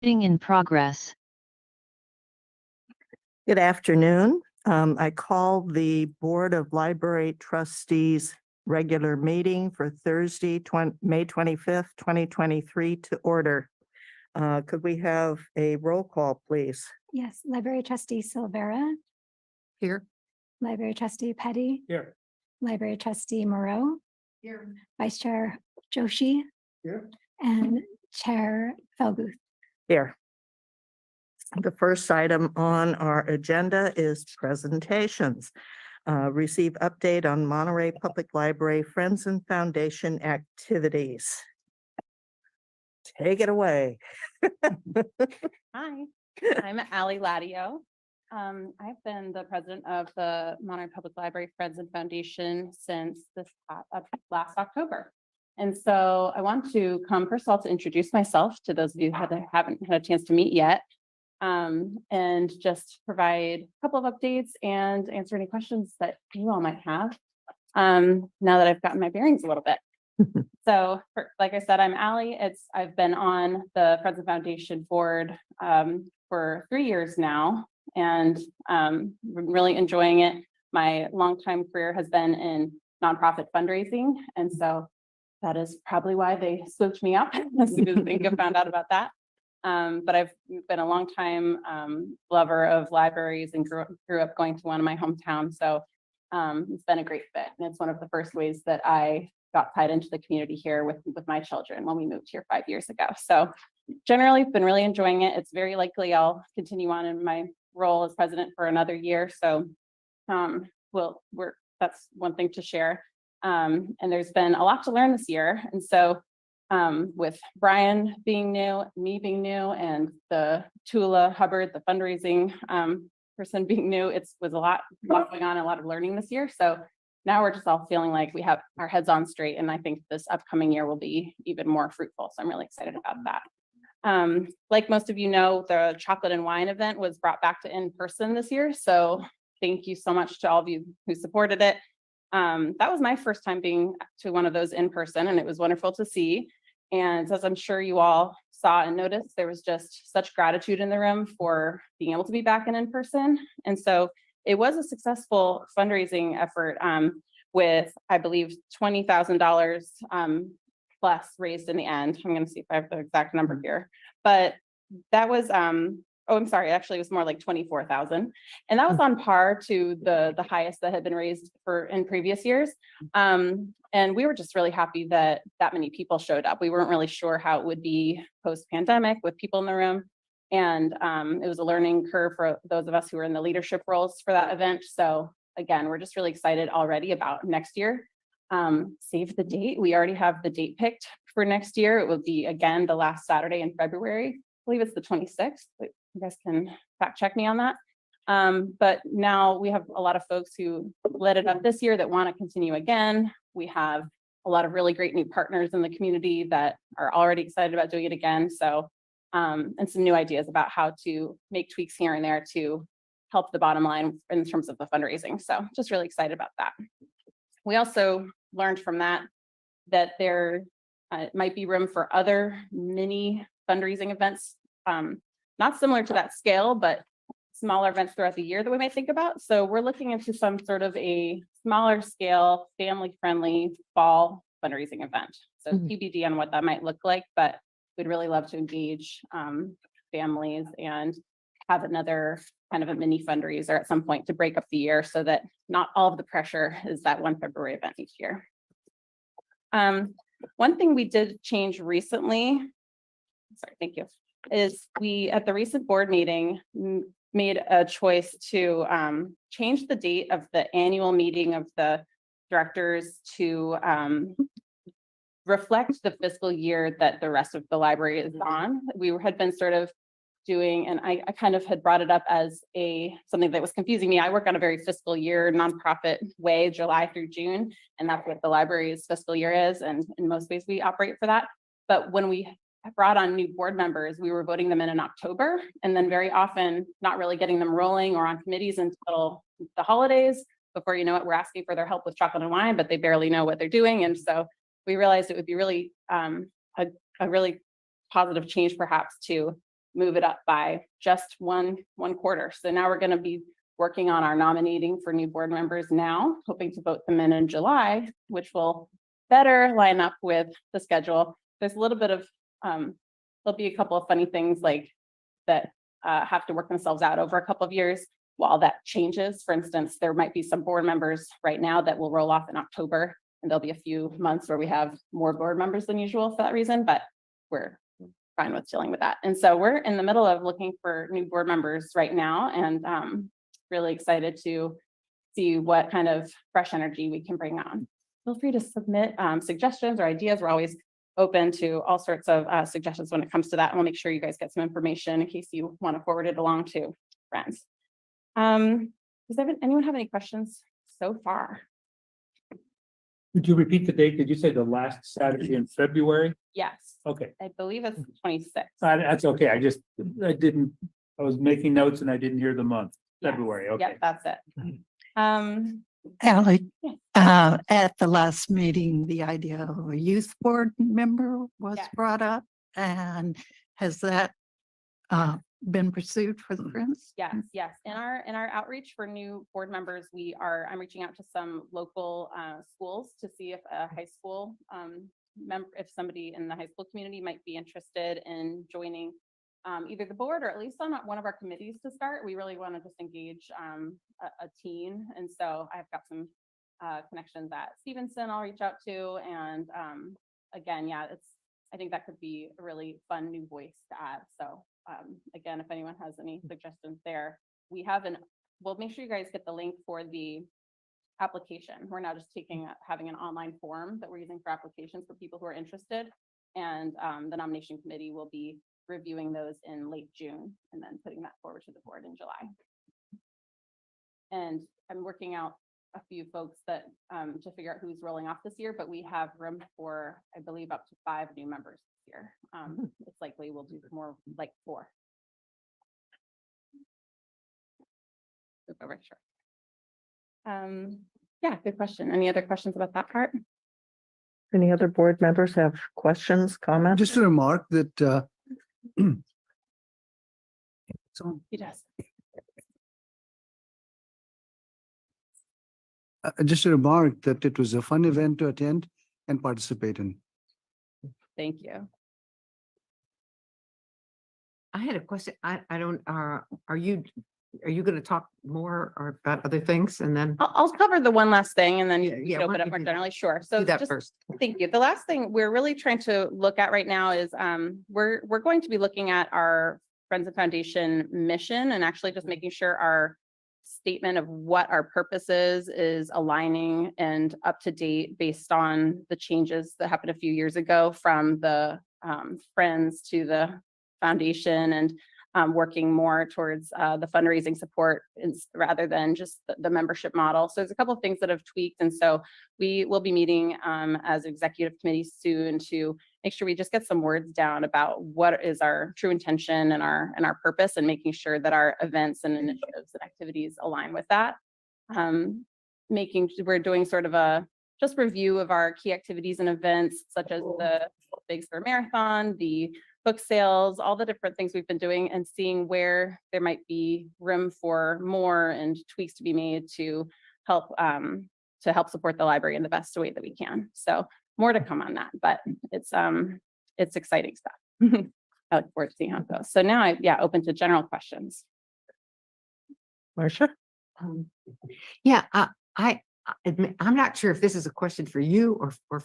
In progress. Good afternoon. I call the Board of Library Trustees regular meeting for Thursday, May 25th, 2023 to order. Could we have a roll call, please? Yes, Library Trustee Silvera, Here. Library Trustee Petty, Here. Library Trustee Moreau, Here. Vice Chair Joshi, Here. and Chair Felguth. Here. The first item on our agenda is presentations. Receive update on Monterey Public Library Friends and Foundation activities. Take it away. Hi, I'm Allie Ladio. I've been the president of the Monterey Public Library Friends and Foundation since last October. And so I want to come first of all to introduce myself to those of you that haven't had a chance to meet yet, and just provide a couple of updates and answer any questions that you all might have now that I've gotten my bearings a little bit. So, like I said, I'm Allie. I've been on the Friends and Foundation board for 3 years now, and really enjoying it. My longtime career has been in nonprofit fundraising, and so that is probably why they swooped me up as soon as they found out about that. But I've been a long time lover of libraries and grew up going to one in my hometown. So it's been a great fit, and it's one of the first ways that I got tied into the community here with my children when we moved here 5 years ago. So generally been really enjoying it. It's very likely I'll continue on in my role as president for another year. So that's one thing to share. And there's been a lot to learn this year. And so with Brian being new, me being new, and the Tula Hubbard, the fundraising person being new, was a lot going on, a lot of learning this year. So now we're just all feeling like we have our heads on straight. And I think this upcoming year will be even more fruitful. So I'm really excited about that. Like most of you know, the chocolate and wine event was brought back to in person this year. So thank you so much to all of you who supported it. That was my first time being to one of those in person, and it was wonderful to see. And as I'm sure you all saw and noticed, there was just such gratitude in the room for being able to be back in person. And so it was a successful fundraising effort with, I believe, $20,000 plus raised in the end. I'm going to see if I have the exact number here, but that was, oh, I'm sorry, actually it was more like 24,000. And that was on par to the highest that had been raised in previous years. And we were just really happy that many people showed up. We weren't really sure how it would be post-pandemic with people in the room. And it was a learning curve for those of us who were in the leadership roles for that event. So again, we're just really excited already about next year. Save the date. We already have the date picked for next year. It will be, again, the last Saturday in February. I believe it's the 26th. You guys can fact check me on that. But now we have a lot of folks who lit it up this year that want to continue again. We have a lot of really great new partners in the community that are already excited about doing it again. So, and some new ideas about how to make tweaks here and there to help the bottom line in terms of the fundraising. So just really excited about that. We also learned from that there might be room for other mini fundraising events, not similar to that scale, but smaller events throughout the year that we might think about. So we're looking into some sort of a smaller scale, family-friendly fall fundraising event. So TBD on what that might look like, but we'd really love to engage families and have another kind of a mini fundraiser at some point to break up the year so that not all of the pressure is that one February event each year. One thing we did change recently, sorry, thank you, is we at the recent board meeting made a choice to change the date of the annual meeting of the directors to reflect the fiscal year that the rest of the library is on. We had been sort of doing, and I kind of had brought it up as something that was confusing me. I work on a very fiscal year nonprofit way, July through June, and that's what the library's fiscal year is. And in most ways we operate for that. But when we brought on new board members, we were voting them in October, and then very often not really getting them rolling or on committees until the holidays. Before you know it, we're asking for their help with chocolate and wine, but they barely know what they're doing. And so we realized it would be really a really positive change perhaps to move it up by just one quarter. So now we're going to be working on our nominating for new board members now, hoping to vote them in July, which will better line up with the schedule. There's a little bit of, there'll be a couple of funny things like that have to work themselves out over a couple of years while that changes. For instance, there might be some board members right now that will roll off in October, and there'll be a few months where we have more board members than usual for that reason, but we're fine with dealing with that. And so we're in the middle of looking for new board members right now, and really excited to see what kind of fresh energy we can bring on. Feel free to submit suggestions or ideas. We're always open to all sorts of suggestions when it comes to that. And we'll make sure you guys get some information in case you want to forward it along to friends. Does anyone have any questions so far? Would you repeat the date? Did you say the last Saturday in February? Yes, Okay, I believe it's 26. that's okay. I was making notes and I didn't hear the month, February. Okay. Yep, that's it. Ally, Yeah. at the last meeting, the idea of a youth board member was Yes. brought up, and has that been pursued for the Friends? Yes, yes. In our outreach for new board members, I'm reaching out to some local schools to see if a high school if somebody in the high school community might be interested in joining either the board or at least on one of our committees to start. We really want to just engage a teen, and so I've got some connections at Stevenson I'll reach out to, and again, yeah, I think that could be a really fun new voice to add. So again, if anyone has any suggestions there, we'll make sure you guys get the link for the application. We're now just having an online form that we're using for applications for people who are interested, and the nomination committee will be reviewing those in late June and then putting that forward to the board in July. And I'm working out a few folks that to figure out who's rolling off this year, but we have room for, I believe, up to 5 new members this year. It's likely we'll do more like 4. Over, sure. Yeah, good question. Any other questions about that part? Any other board members have questions, comments? Just a remark that so He does. just a remark that it was a fun event to attend and participate in. Thank you. I had a question. I don't, are you going to talk more or about other things and then I'll cover the one last thing and then you Yeah, can why open don't up you more do that? generally. Sure. So do that just first? thank you. The last thing we're really trying to look at right now is we're going to be looking at our Friends and Foundation mission and actually just making sure our statement of what our purpose is aligning and up to date based on the changes that happened a few years ago from the Friends to the Foundation, and working more towards the fundraising support rather than just the membership model. So there's a couple of things that have tweaked. And so we will be meeting as executive committee soon to make sure we just get some words down about what is our true intention and our purpose, and making sure that our events and initiatives and activities align with that. We're doing sort of a just review of our key activities and events, such as the Big Sur Marathon, the book sales, all the different things we've been doing, and seeing where there might be room for more and tweaks to be made to help support the library in the best way that we can. So more to come on that, but it's exciting stuff. I look forward to seeing how it goes. So now open to general questions. Marcia? Yeah, I admit, I'm not sure if this is a question for you or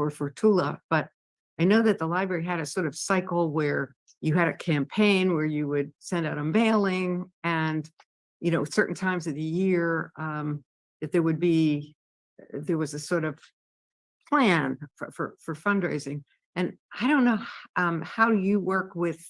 for Tula, but I know that the library had a sort of cycle where you had a campaign where you would send out a mailing, and certain times of the year that there was a sort of plan for fundraising. And I don't know how you work with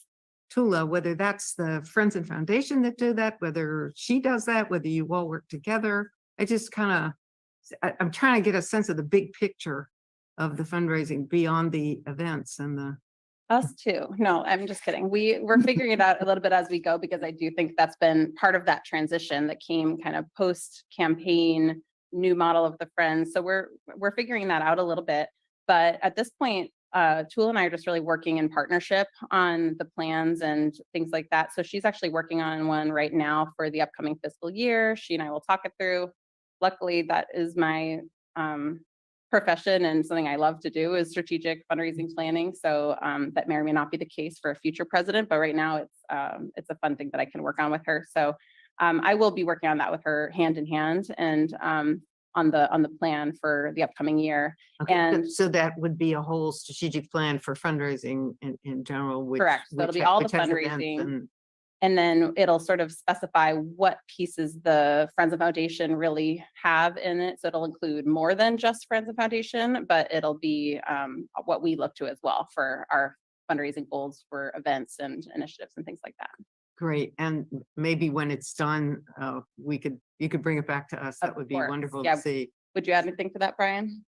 Tula, whether that's the Friends and Foundation that do that, whether she does that, whether you all work together. I'm trying to get a sense of the big picture of the fundraising beyond the events and the. Us too. No, I'm just kidding. We're figuring it out a little bit as we go, because I do think that's been part of that transition that came kind of post campaign, new model of the Friends. So we're figuring that out a little bit. But at this point, Tula and I are just really working in partnership on the plans and things like that. So she's actually working on one right now for the upcoming fiscal year. She and I will talk it through. Luckily, that is my profession and something I love to do is strategic fundraising planning. So that may or may not be the case for a future president, but right now it's a fun thing that I can work on with her. So I will be working on that with her hand in hand and on the plan for the upcoming year. Okay, And so that would be a whole strategic plan for fundraising in general, which. correct. So it'll which be ha- all the which has events fundraising. and- And then it'll sort of specify what pieces the Friends and Foundation really have in it. So it'll include more than just Friends and Foundation, but it'll be what we look to as well for our fundraising goals for events and initiatives and things like that. Great, and maybe when it's done, you could bring it back to us. That Of would be course, wonderful yeah. to see. Would you add anything to that, Brian?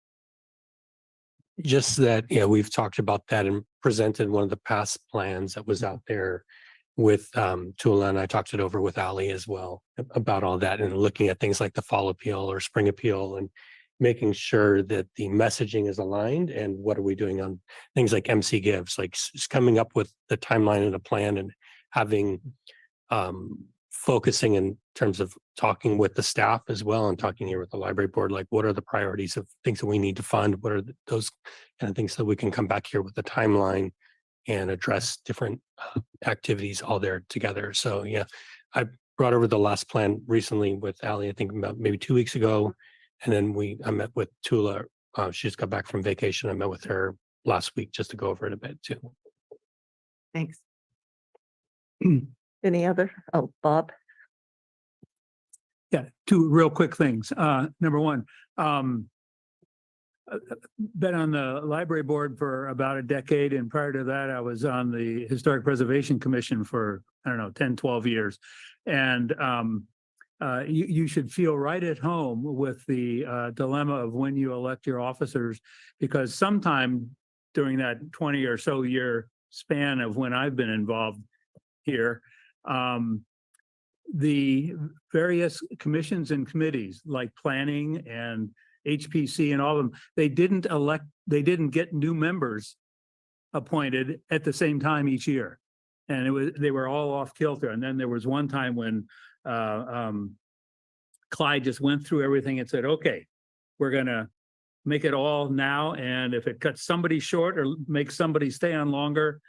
Just that, yeah, we've talked about that and presented one of the past plans that was out there with Tula, and I talked it over with Ali as well about all that and looking at things like the fall appeal or spring appeal and making sure that the messaging is aligned and what are we doing on things like MC Gives, like coming up with the timeline and a plan and having focusing in terms of talking with the staff as well and talking here with the library board, like what are the priorities of things that we need to fund? What are those kind of things so we can come back here with the timeline and address different activities all there together. So yeah, I brought over the last plan recently with Ali, I think about maybe 2 weeks ago. And then I met with Tula. She just got back from vacation. I met with her last week just to go over it a bit too. Thanks. Any other? Oh, Bob? Yeah, two real quick things. Number one, been on the library board for about a decade, and prior to that, I was on the Historic Preservation Commission for, I don't know, 10, 12 years. And you should feel right at home with the dilemma of when you elect your officers, because sometime during that 20 or so year span of when I've been involved here, the various commissions and committees like planning and HPC and all of them, they didn't get new members appointed at the same time each year. And they were all off kilter. And then there was one time when Clyde just went through everything and said, okay, we're gonna make it all now. And if it cuts somebody short or makes somebody stay on longer,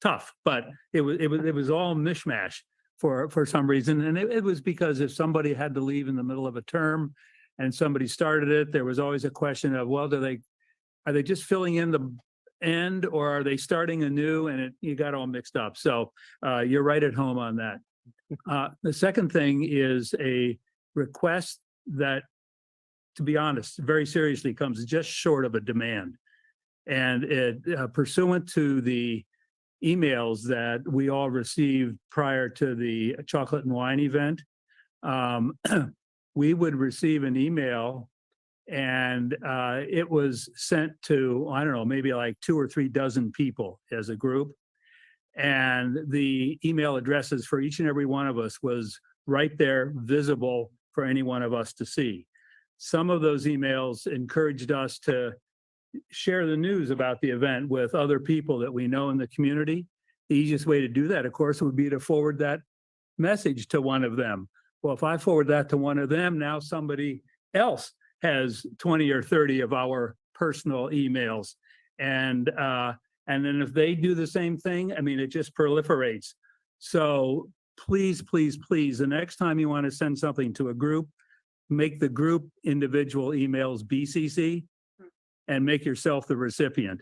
tough. But it was all mishmash for some reason. And it was because if somebody had to leave in the middle of a term and somebody started it, there was always a question of, well, are they just filling in the end or are they starting anew? And you got all mixed up. So you're right at home on that. The second thing is a request that, to be honest, very seriously comes just short of a demand. And it pursuant to the emails that we all received prior to the chocolate and wine event, we would receive an email and it was sent to, I don't know, maybe like 2 or 3 dozen people as a group. And the email addresses for each and every one of us was right there, visible for any one of us to see. Some of those emails encouraged us to share the news about the event with other people that we know in the community. The easiest way to do that, of course, would be to forward that message to one of them. Well, if I forward that to one of them, now somebody else has 20 or 30 of our personal emails. And then if they do the same thing, I mean, it just proliferates. So please, please, please, the next time you want to send something to a group, make the group individual emails BCC and make yourself the recipient.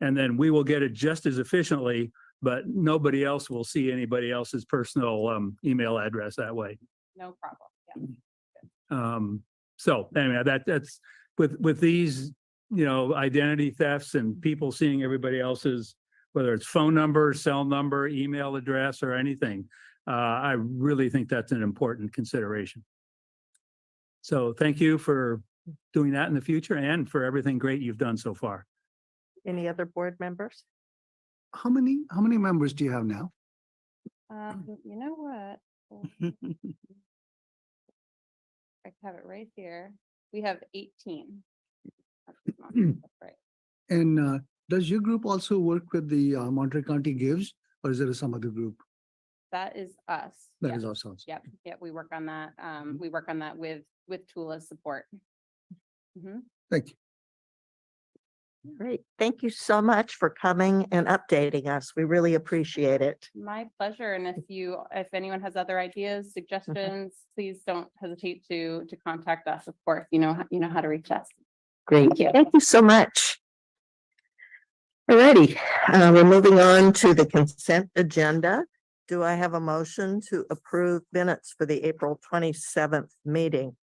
And then we will get it just as efficiently, but nobody else will see anybody else's personal email address that way. No problem. Yeah. So anyway, that's with these, identity thefts and people seeing everybody else's, whether it's phone number, cell number, email address, or anything. I really think that's an important consideration. So thank you for doing that in the future and for everything great you've done so far. Any other board members? How many members do you have now? You know what? I have it right here. We have 18. That's right. And Does your group also work with the Monterey County Gives, or is there some other group That is us. that Yep. is also? Yep, we work on that. We work on that with Tula's support. Mhm. Thank you. Great. Thank you so much for coming and updating us. We really appreciate it. My pleasure. And if anyone has other ideas, suggestions, please don't hesitate to contact us. Of course, you know how to reach us. Great. Thank you. Thank you so much. Alrighty, we're moving on to the consent agenda. Do I have a motion to approve minutes for the April 27th meeting?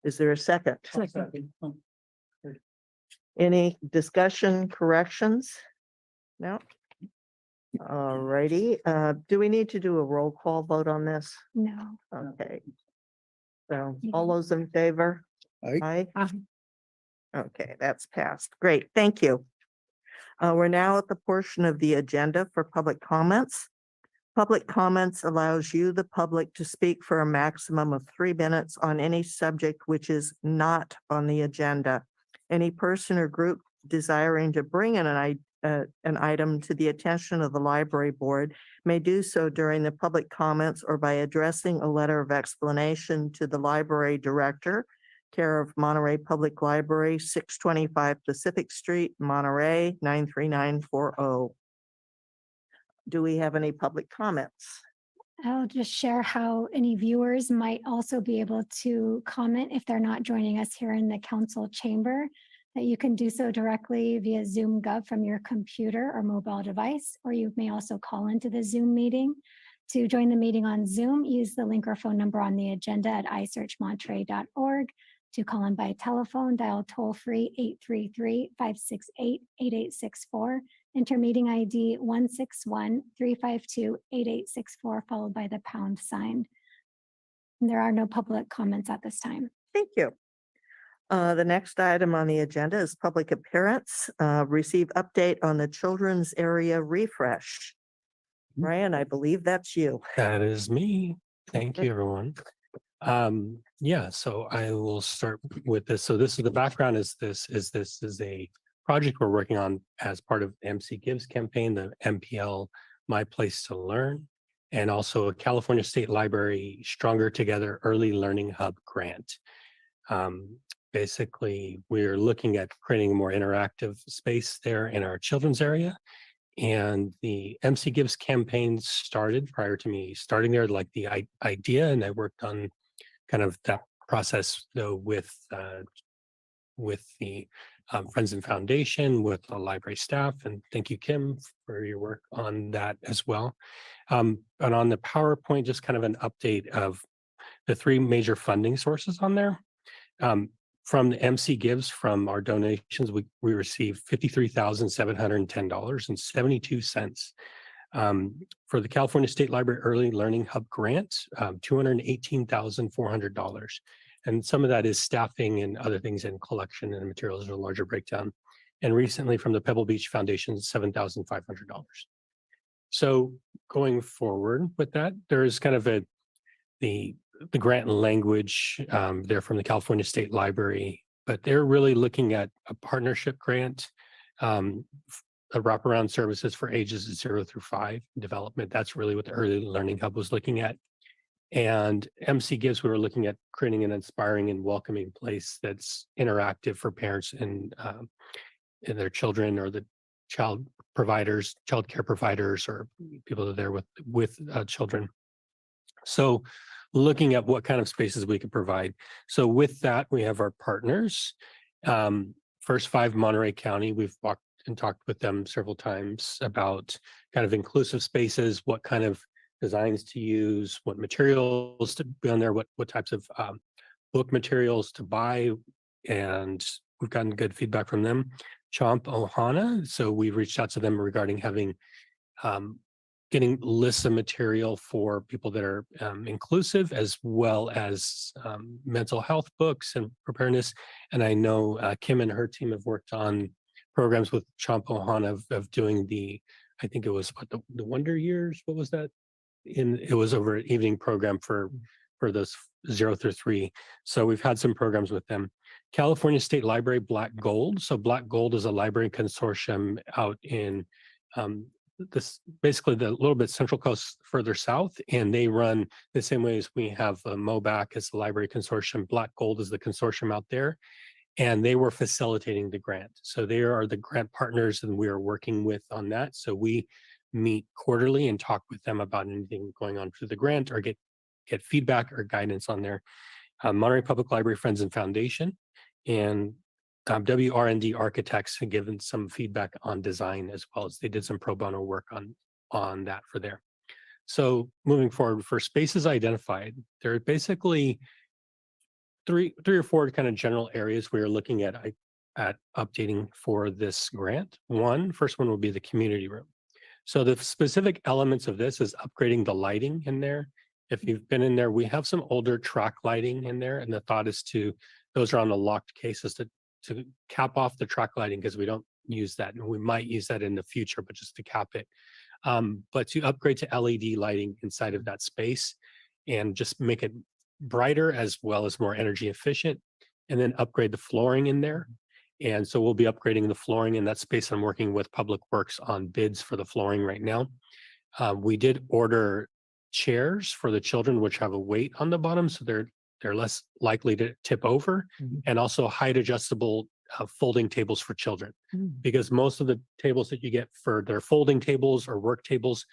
Is there a second? Any discussion, corrections? No? Alrighty, do we need to do a roll call vote on this? No. Okay. So all those in favor? Aye. Aye. Okay, that's passed. Great, thank you. We're now at the portion of the agenda for public comments. Public comments allows you, the public, to speak for a maximum of 3 minutes on any subject which is not on the agenda. Any person or group desiring to bring in an item to the attention of the library board may do so during the public comments or by addressing a letter of explanation to the library director, care of Monterey Public Library, 625 Pacific Street, Monterey, 93940. Do we have any public comments? I'll just share how any viewers might also be able to comment if they're not joining us here in the council chamber, that you can do so directly via Zoom Gov from your computer or mobile device, or you may also call into the Zoom meeting. To join the meeting on Zoom, use the link or phone number on the agenda at isearchmonterey.org. To call in by telephone, dial toll-free 833-568-8864. Enter meeting ID 161-352-8864, followed by the pound sign. And there are no public comments at this time. Thank you. The next item on the agenda is public appearance. Receive update on the children's area refresh. Ryan, I believe that's you. That is me. Thank you, everyone. Yeah, so I will start with this. So this is the background is this is a project we're working on as part of MC Gives campaign, the MPL, My Place to Learn, and also a California State Library Stronger Together Early Learning Hub grant. Basically, we're looking at creating a more interactive space there in our children's area. And the MC Gives campaign started prior to me starting there, like the idea, and I worked on kind of that process though with the Friends and Foundation, with the library staff, and thank you, Kim, for your work on that as well. And on the PowerPoint, just kind of an update of the 3 major funding sources on there. From the MC Gives, from our donations, we received $53,710.72. For the California State Library Early Learning Hub grant, $218,400. And some of that is staffing and other things in collection and materials, a larger breakdown. And recently from the Pebble Beach Foundation, $7,500. So going forward with that, there's kind of the grant language there from the California State Library, but they're really looking at a partnership grant, a wraparound services for ages 0 through 5 development. That's really what the Early Learning Hub was looking at. And MC Gives, we were looking at creating an inspiring and welcoming place that's interactive for parents and their children, or the child care providers, or people that are there with children. So looking at what kind of spaces we could provide. So with that, we have our partners. First 5 Monterey County, we've walked and talked with them several times about kind of inclusive spaces, what kind of designs to use, what materials to be on there, what types of book materials to buy. And we've gotten good feedback from them. Chomp Ohana, so we reached out to them regarding having getting lists of material for people that are inclusive, as well as mental health books and preparedness. And I know Kim and her team have worked on programs with Chomp Ohana of doing I think it was the Wonder Years. What was that? It was over an evening program for for those 0 through 3. So we've had some programs with them. California State Library Black Gold. So Black Gold is a library consortium out in this basically the little bit Central Coast further south, and they run the same way as we have MOBAC as the library consortium. Black Gold is the consortium out there, and they were facilitating the grant. So they are the grant partners, and we are working with on that. So we meet quarterly and talk with them about anything going on through the grant or get feedback or guidance on their Monterey Public Library Friends and Foundation, and WR&D Architects have given some feedback on design, as well as they did some pro bono work on that for there. So moving forward, for spaces identified, there are basically three or four kind of general areas we are looking at updating for this grant. First one will be the community room. So the specific elements of this is upgrading the lighting in there. If you've been in there, we have some older track lighting in there, and the thought is those are on the locked cases to cap off the track lighting, because we don't use that, and we might use that in the future, but just to cap it. But to upgrade to LED lighting inside of that space and just make it brighter as well as more energy efficient, and then upgrade the flooring in there. And so we'll be upgrading the flooring in that space. I'm working with Public Works on bids for the flooring right now. We did order chairs for the children, which have a weight on the bottom, so they're less likely to tip over, and also height adjustable folding tables for children, because most of the tables that you get for their folding tables or work tables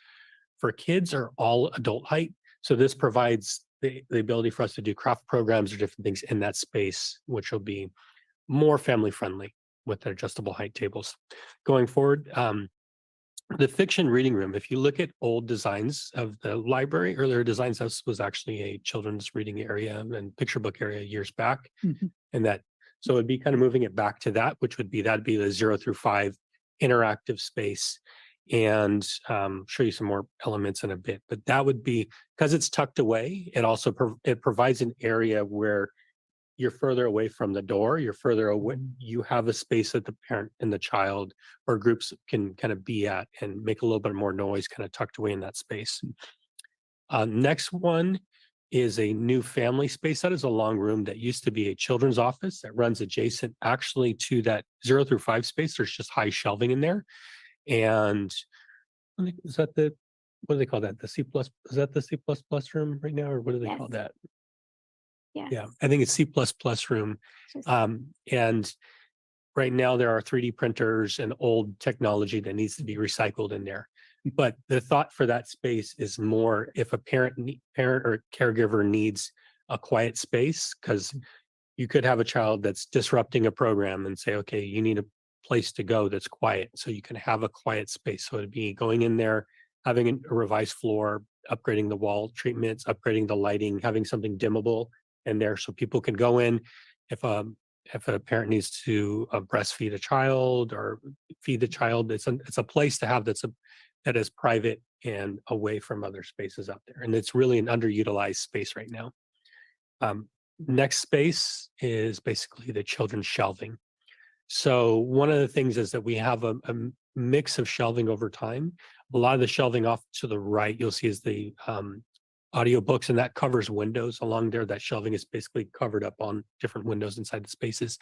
for kids are all adult height. So this provides the ability for us to do craft programs or different things in that space, which will be more family friendly with the adjustable height tables. Going forward, the fiction reading room, if you look at old designs of the library, earlier designs, this was actually a children's reading area and picture book area years back. And so it'd be kind of moving it back to that, which would be, that'd be the 0 through 5 interactive space, and show you some more elements in a bit. But that would be, because it's tucked away, it also it provides an area where you're further away from the door, you're further away, you have a space that the parent and the child or groups can kind of be at and make a little bit more noise, kind of tucked away in that space. Next one is a new family space. That is a long room that used to be a children's office that runs adjacent actually to that 0 through 5 space. There's just high shelving in there. And is that what do they call that? The C++, is that the C++ room right now, or what do they call that? Yeah, I think it's C++ room. And right now there are 3D printers and old technology that needs to be recycled in there. But the thought for that space is more if a parent or caregiver needs a quiet space, because you could have a child that's disrupting a program and say, okay, you need a place to go that's quiet. So you can have a quiet space. So it'd be going in there, having a revised floor, upgrading the wall treatments, upgrading the lighting, having something dimmable in there so people can go in. If a parent needs to breastfeed a child or feed the child, it's a place to have that is private and away from other spaces out there. And it's really an underutilized space right now. Next space is basically the children's shelving. So one of the things is that we have a mix of shelving over time. A lot of the shelving off to the right, you'll see is the audiobooks, and that covers windows along there. That shelving is basically covered up on different windows inside the spaces.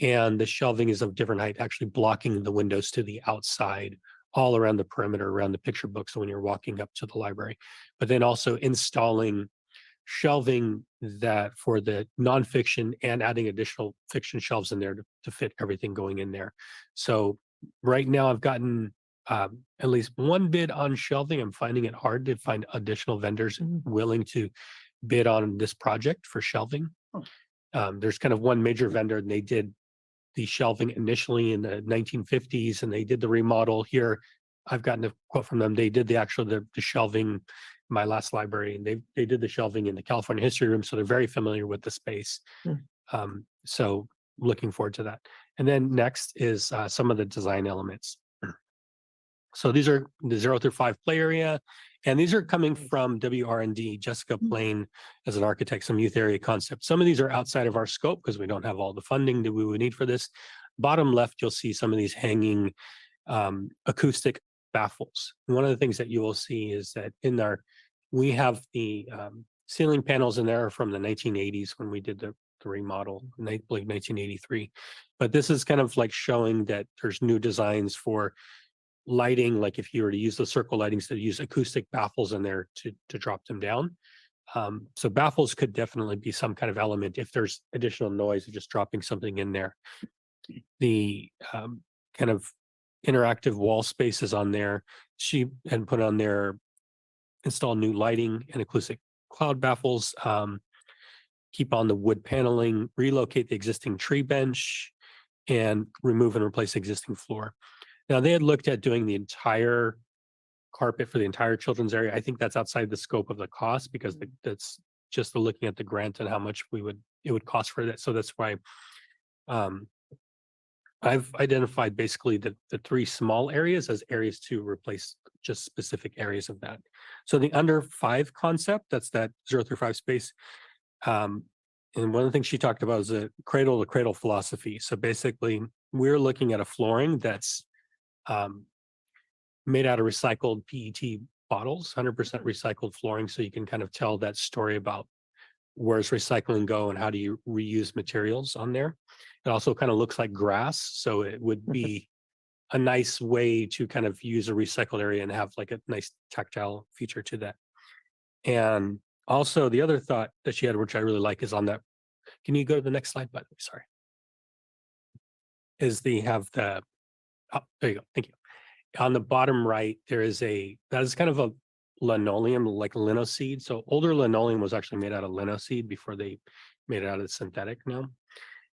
And the shelving is of different height, actually blocking the windows to the outside, all around the perimeter, around the picture book. So when you're walking up to the library, but then also installing shelving that for the nonfiction and adding additional fiction shelves in there to fit everything going in there. So right now I've gotten at least one bid on shelving. I'm finding it hard to find additional vendors willing to bid on this project for shelving. There's kind of one major vendor, and they did the shelving initially in the 1950s, and they did the remodel here. I've gotten a quote from them. They did the shelving in my last library, and they did the shelving in the California History Room, so they're very familiar with the space. So looking forward to that. And then next is some of the design elements. So these are the 0 through 5 play area, and these are coming from WR&D, Jessica Plain as an architect, some youth area concepts. Some of these are outside of our scope because we don't have all the funding that we would need for this. Bottom left, you'll see some of these hanging acoustic baffles. And one of the things that you will see is that we have the ceiling panels in there are from the 1980s when we did the remodel, I believe 1983. But this is kind of like showing that there's new designs for lighting, like if you were to use the circle lightings, to use acoustic baffles in there to drop them down. So baffles could definitely be some kind of element if there's additional noise of just dropping something in there. The kind of interactive wall spaces on there, she had put on there, install new lighting and acoustic cloud baffles, keep on the wood paneling, relocate the existing tree bench, and remove and replace existing floor. Now, they had looked at doing the entire carpet for the entire children's area. I think that's outside the scope of the cost because that's just looking at the grant and how much it would cost for that. So that's why I've identified basically the three small areas as areas to replace just specific areas of that. So the under 5 concept, that's that 0 through 5 space. And one of the things she talked about is a cradle to cradle philosophy. So basically we're looking at a flooring that's made out of recycled PET bottles, 100% recycled flooring. So you can kind of tell that story about where's recycling go and how do you reuse materials on there. It also kind of looks like grass. So it would be a nice way to kind of use a recycled area and have like a nice tactile feature to that. And also the other thought that she had, which I really like, is on that. Can you go to the next slide, by the way? Sorry. Is the have the, oh, there you go. Thank you. On the bottom right, that is kind of a linoleum, like linseed. So older linoleum was actually made out of linseed before they made it out of synthetic now.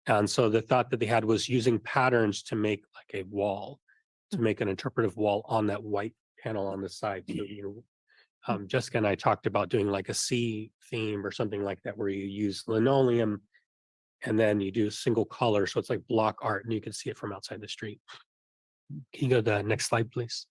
And so the thought that they had was using patterns to make like a wall, to make an interpretive wall on that white panel on the side. So, Jessica and I talked about doing like a sea theme or something like that, where you use linoleum and then you do single color. So it's like block art and you can see it from outside the street. Can you go to the next slide, please?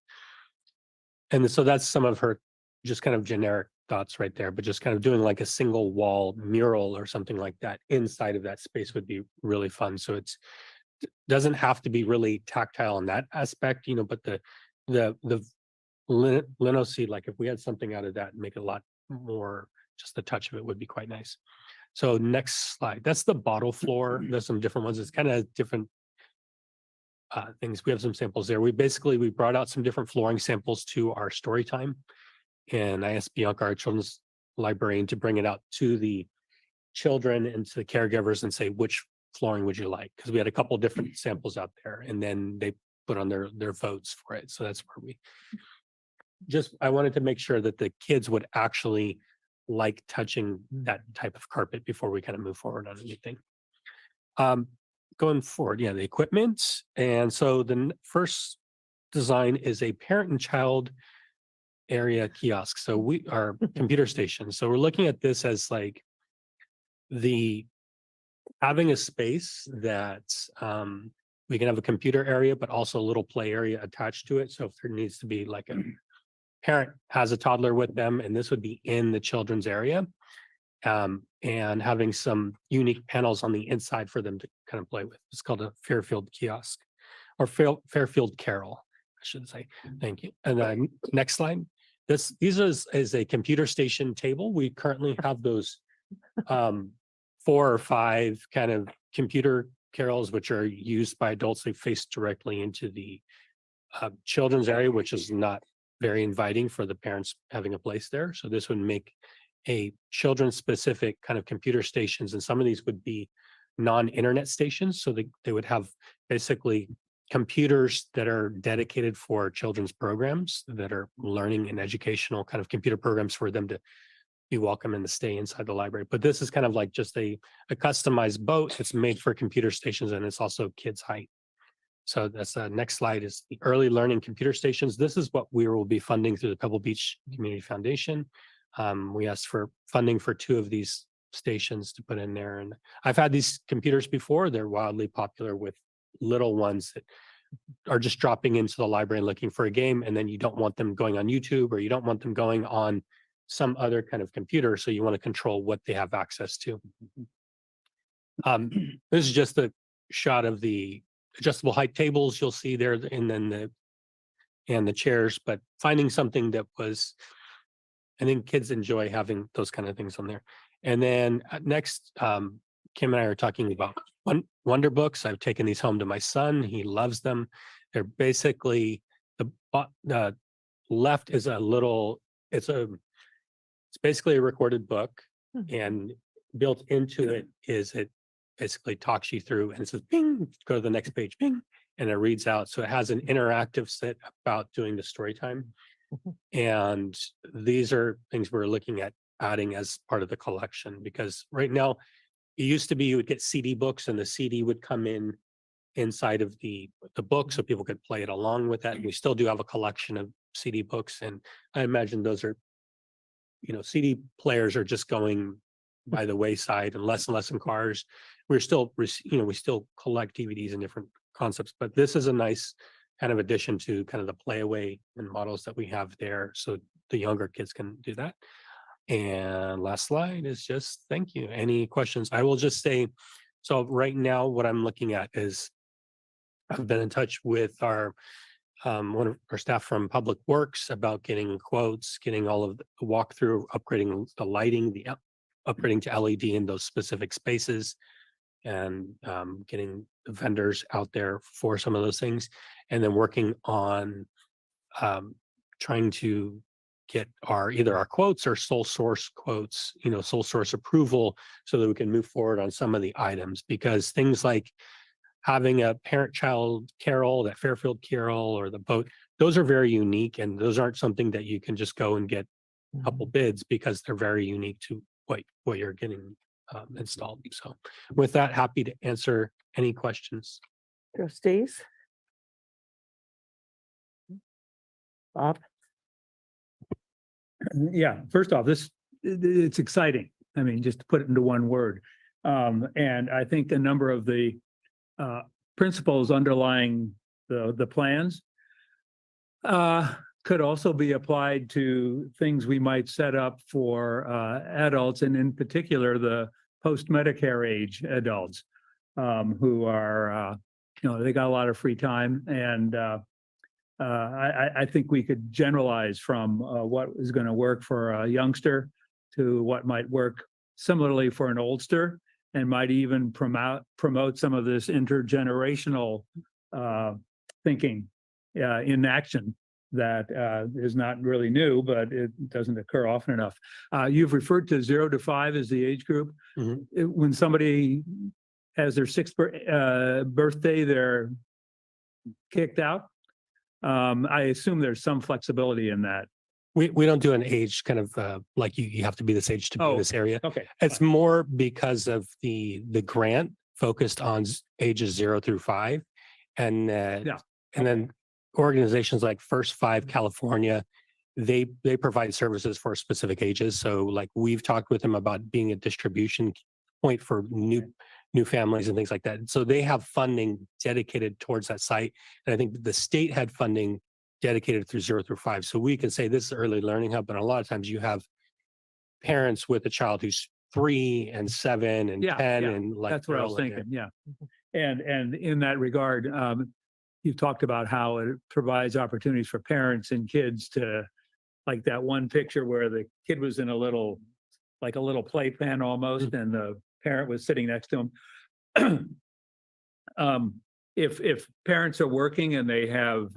And so that's some of her just kind of generic thoughts right there, but just kind of doing like a single wall mural or something like that inside of that space would be really fun. So it doesn't have to be really tactile in that aspect, but the linseed, like if we had something out of that and make it a lot more, just the touch of it would be quite nice. So next slide, that's the bottle floor. There's some different ones. It's kind of different things. We have some samples there. We brought out some different flooring samples to our story time, and I asked Bianca, our children's librarian, to bring it out to the children and to the caregivers and say, which flooring would you like? Because we had a couple different samples out there, and then they put on their votes for it. So that's where I wanted to make sure that the kids would actually like touching that type of carpet before we kind of move forward on anything. Going forward, the equipment. And so the first design is a parent and child area kiosk. So we are computer stations. So we're looking at this as like having a space that we can have a computer area, but also a little play area attached to it. So if there needs to be like a parent has a toddler with them, and this would be in the children's area, and having some unique panels on the inside for them to kind of play with. It's called a Fairfield Kiosk, or Fairfield Carol, I should say. Thank you. And then next slide. These is a computer station table. We currently have those 4 or 5 kind of computer carols, which are used by adults. They face directly into the children's area, which is not very inviting for the parents having a place there. So this would make a children's specific kind of computer stations, and some of these would be non-internet stations. So they would have basically computers that are dedicated for children's programs that are learning and educational kind of computer programs for them to be welcome and to stay inside the library. But this is kind of like just a customized boat. It's made for computer stations, and it's also kids' height. So that's the next slide is the early learning computer stations. This is what we will be funding through the Pebble Beach Community Foundation. We asked for funding for 2 of these stations to put in there. And I've had these computers before. They're wildly popular with little ones that are just dropping into the library and looking for a game. And then you don't want them going on YouTube, or you don't want them going on some other kind of computer. So you want to control what they have access to. This is just a shot of the adjustable height tables you'll see there, and then the chairs, but finding something that was And then kids enjoy having those kind of things on there. And then next, Kim and I are talking about Wonder Books. I've taken these home to my son. He loves them. They're basically the left is a little, it's basically a recorded book, and built into it is it basically talks you through, and it says ping, go to the next page, ping, and it reads out. So it has an interactive set about doing the story time. And these are things we're looking at adding as part of the collection, because right now it used to be you would get CD books and the CD would come inside of the book so people could play it along with that. And we still do have a collection of CD books, and I imagine those are, CD players are just going by the wayside and less in cars. We're still, we still collect DVDs and different concepts, but this is a nice kind of addition to kind of the play away and models that we have there. So the younger kids can do that. And last slide is just thank you. Any questions? I will just say, so right now what I'm looking at is I've been in touch with our one of our staff from Public Works about getting quotes, getting all of the walkthrough, upgrading the lighting, upgrading to LED in those specific spaces, and getting the vendors out there for some of those things, and then working on trying to get either our quotes or sole source quotes, sole source approval, so that we can move forward on some of the items, because things like having a parent-child carol, that Fairfield carol or the boat, those are very unique, and those aren't something that you can just go and get a couple bids, because they're very unique to what you're getting installed. So with that, happy to answer any questions. Trustees? Bob? Yeah, first off, it's exciting. I mean, just to put it into one word. And I think a number of the principles underlying the plans could also be applied to things we might set up for adults, and in particular, the post-Medicare age adults who are, they got a lot of free time. And I think we could generalize from what is going to work for a youngster to what might work similarly for an oldster, and might even promote some of this intergenerational thinking in action that is not really new, but it doesn't occur often enough. You've referred to 0 to 5 as the age group. When somebody has their 6th birthday, they're kicked out. I assume there's some flexibility in that. We don't do an age kind of like you have to be this age to be in this area. Okay. It's more because of the grant focused on ages 0 through 5, and then organizations like First 5 California, they provide services for specific ages. So like we've talked with them about being a distribution point for new families and things like that. So they have funding dedicated towards that site, and I think the state had funding dedicated through 0 through 5. So we can say this is early learning hub, but a lot of times you have parents with a child who's 3 and 7 and 10 and like that's what I was thinking. Yeah. And in that regard, you've talked about how it provides opportunities for parents and kids to, like that one picture where the kid was in a little playpen almost, and the parent was sitting next to him. If parents are working and they have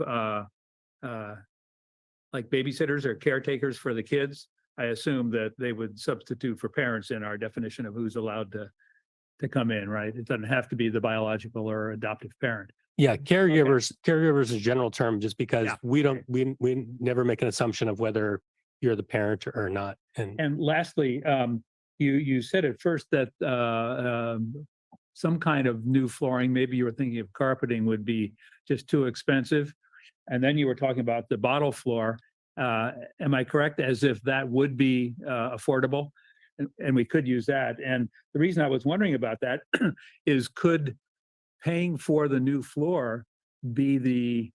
like babysitters or caretakers for the kids, I assume that they would substitute for parents in our definition of who's allowed to come in, right? It doesn't have to be the biological or adoptive parent. Yeah, caregivers is a general term, just because we never make an assumption of whether you're the parent or not. And lastly, you said at first that some kind of new flooring, maybe you were thinking of carpeting, would be just too expensive. And then you were talking about the bottle floor. Am I correct? As if that would be affordable, and we could use that. And the reason I was wondering about that is, could paying for the new floor be the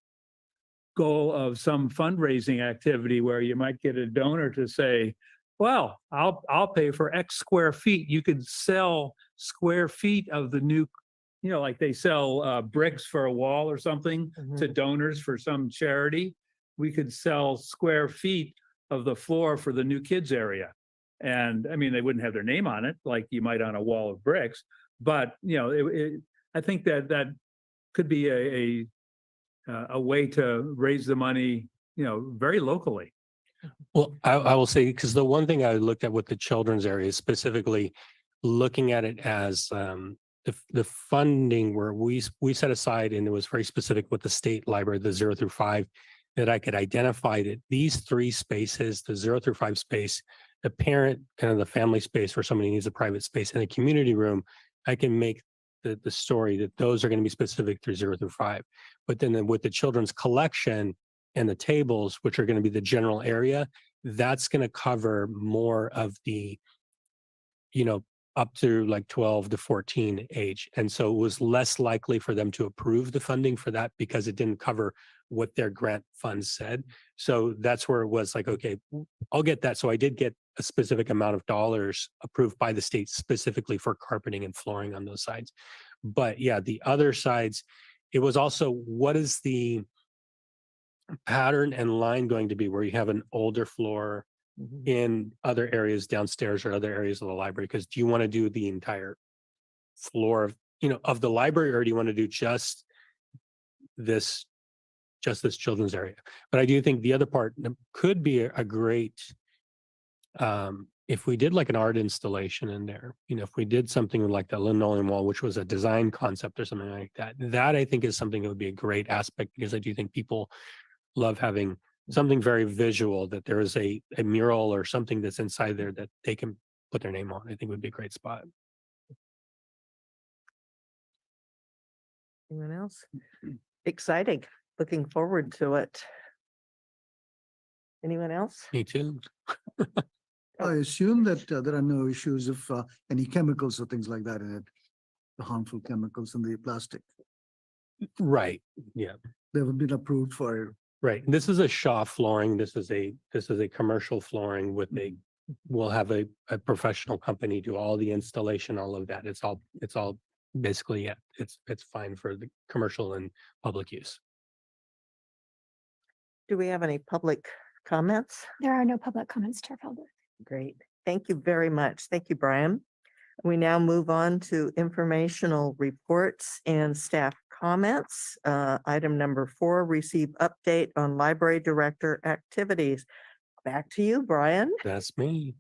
goal of some fundraising activity where you might get a donor to say, well, I'll pay for X square feet. You could sell square feet of the new, like they sell bricks for a wall or something to donors for some charity. We could sell square feet of the floor for the new kids area. And I mean, they wouldn't have their name on it like you might on a wall of bricks, but I think that could be a way to raise the money, very locally. Well, I will say, because the one thing I looked at with the children's area, specifically looking at it as the funding where we set aside, and it was very specific with the state library, the 0 through 5, that I could identify that these 3 spaces, the 0 through 5 space, the parent, kind of the family space where somebody needs a private space, and a community room, I can make the story that those are going to be specific through 0 through 5. But then with the children's collection and the tables, which are going to be the general area, that's going to cover more of the, up to like 12 to 14 age. And so it was less likely for them to approve the funding for that because it didn't cover what their grant funds said. So that's where it was like, okay, I'll get that. So I did get a specific amount of dollars approved by the state specifically for carpeting and flooring on those sides. But yeah, the other sides, it was also, what is the pattern and line going to be where you have an older floor in other areas downstairs or other areas of the library? Because do you want to do the entire floor of the library, or do you want to do just this children's area? But I do think the other part could be a great, if we did like an art installation in there, if we did something like the linoleum wall, which was a design concept or something like that, that I think is something that would be a great aspect, because I do think people love having something very visual, that there is a mural or something that's inside there that they can put their name on. I think would be a great spot. Anyone else? Exciting. Looking forward to it. Anyone else? Me too. I assume that there are no issues of any chemicals or things like that in it, the harmful chemicals in the plastic. Right. Yeah. They have been approved for. Right. This is a Shaw flooring. This is a commercial flooring with we'll have a professional company do all the installation, all of that. It's all basically, yeah, it's fine for the commercial and public use. Do we have any public comments? There are no public comments, Chair Felder. Great. Thank you very much. Thank you, Brian. We now move on to informational reports and staff comments. Item number 4, receive update on library director activities. Back to you, Brian. That's me.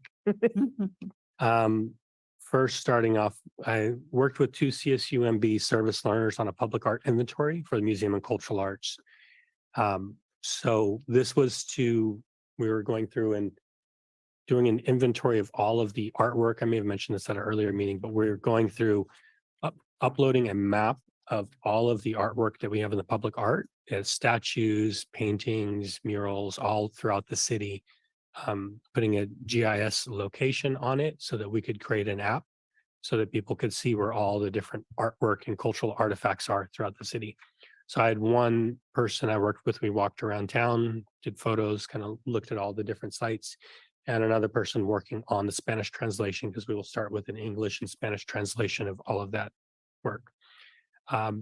First, starting off, I worked with 2 CSUMB service learners on a public art inventory for the Museum of Cultural Arts. So this was we were going through and doing an inventory of all of the artwork. I may have mentioned this at an earlier meeting, but we're going through uploading a map of all of the artwork that we have in the public art, as statues, paintings, murals, all throughout the city, putting a GIS location on it so that we could create an app so that people could see where all the different artwork and cultural artifacts are throughout the city. So I had one person I worked with, we walked around town, did photos, kind of looked at all the different sites, and another person working on the Spanish translation, because we will start with an English and Spanish translation of all of that work.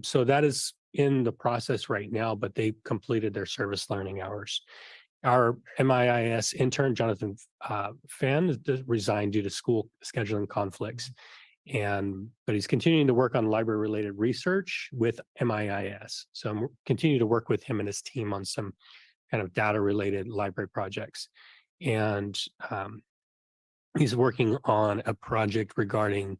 So that is in the process right now, but they completed their service learning hours. Our MIIS intern, Jonathan Fan, resigned due to school scheduling conflicts. But he's continuing to work on library related research with MIIS. So I'm continuing to work with him and his team on some kind of data related library projects. And he's working on a project regarding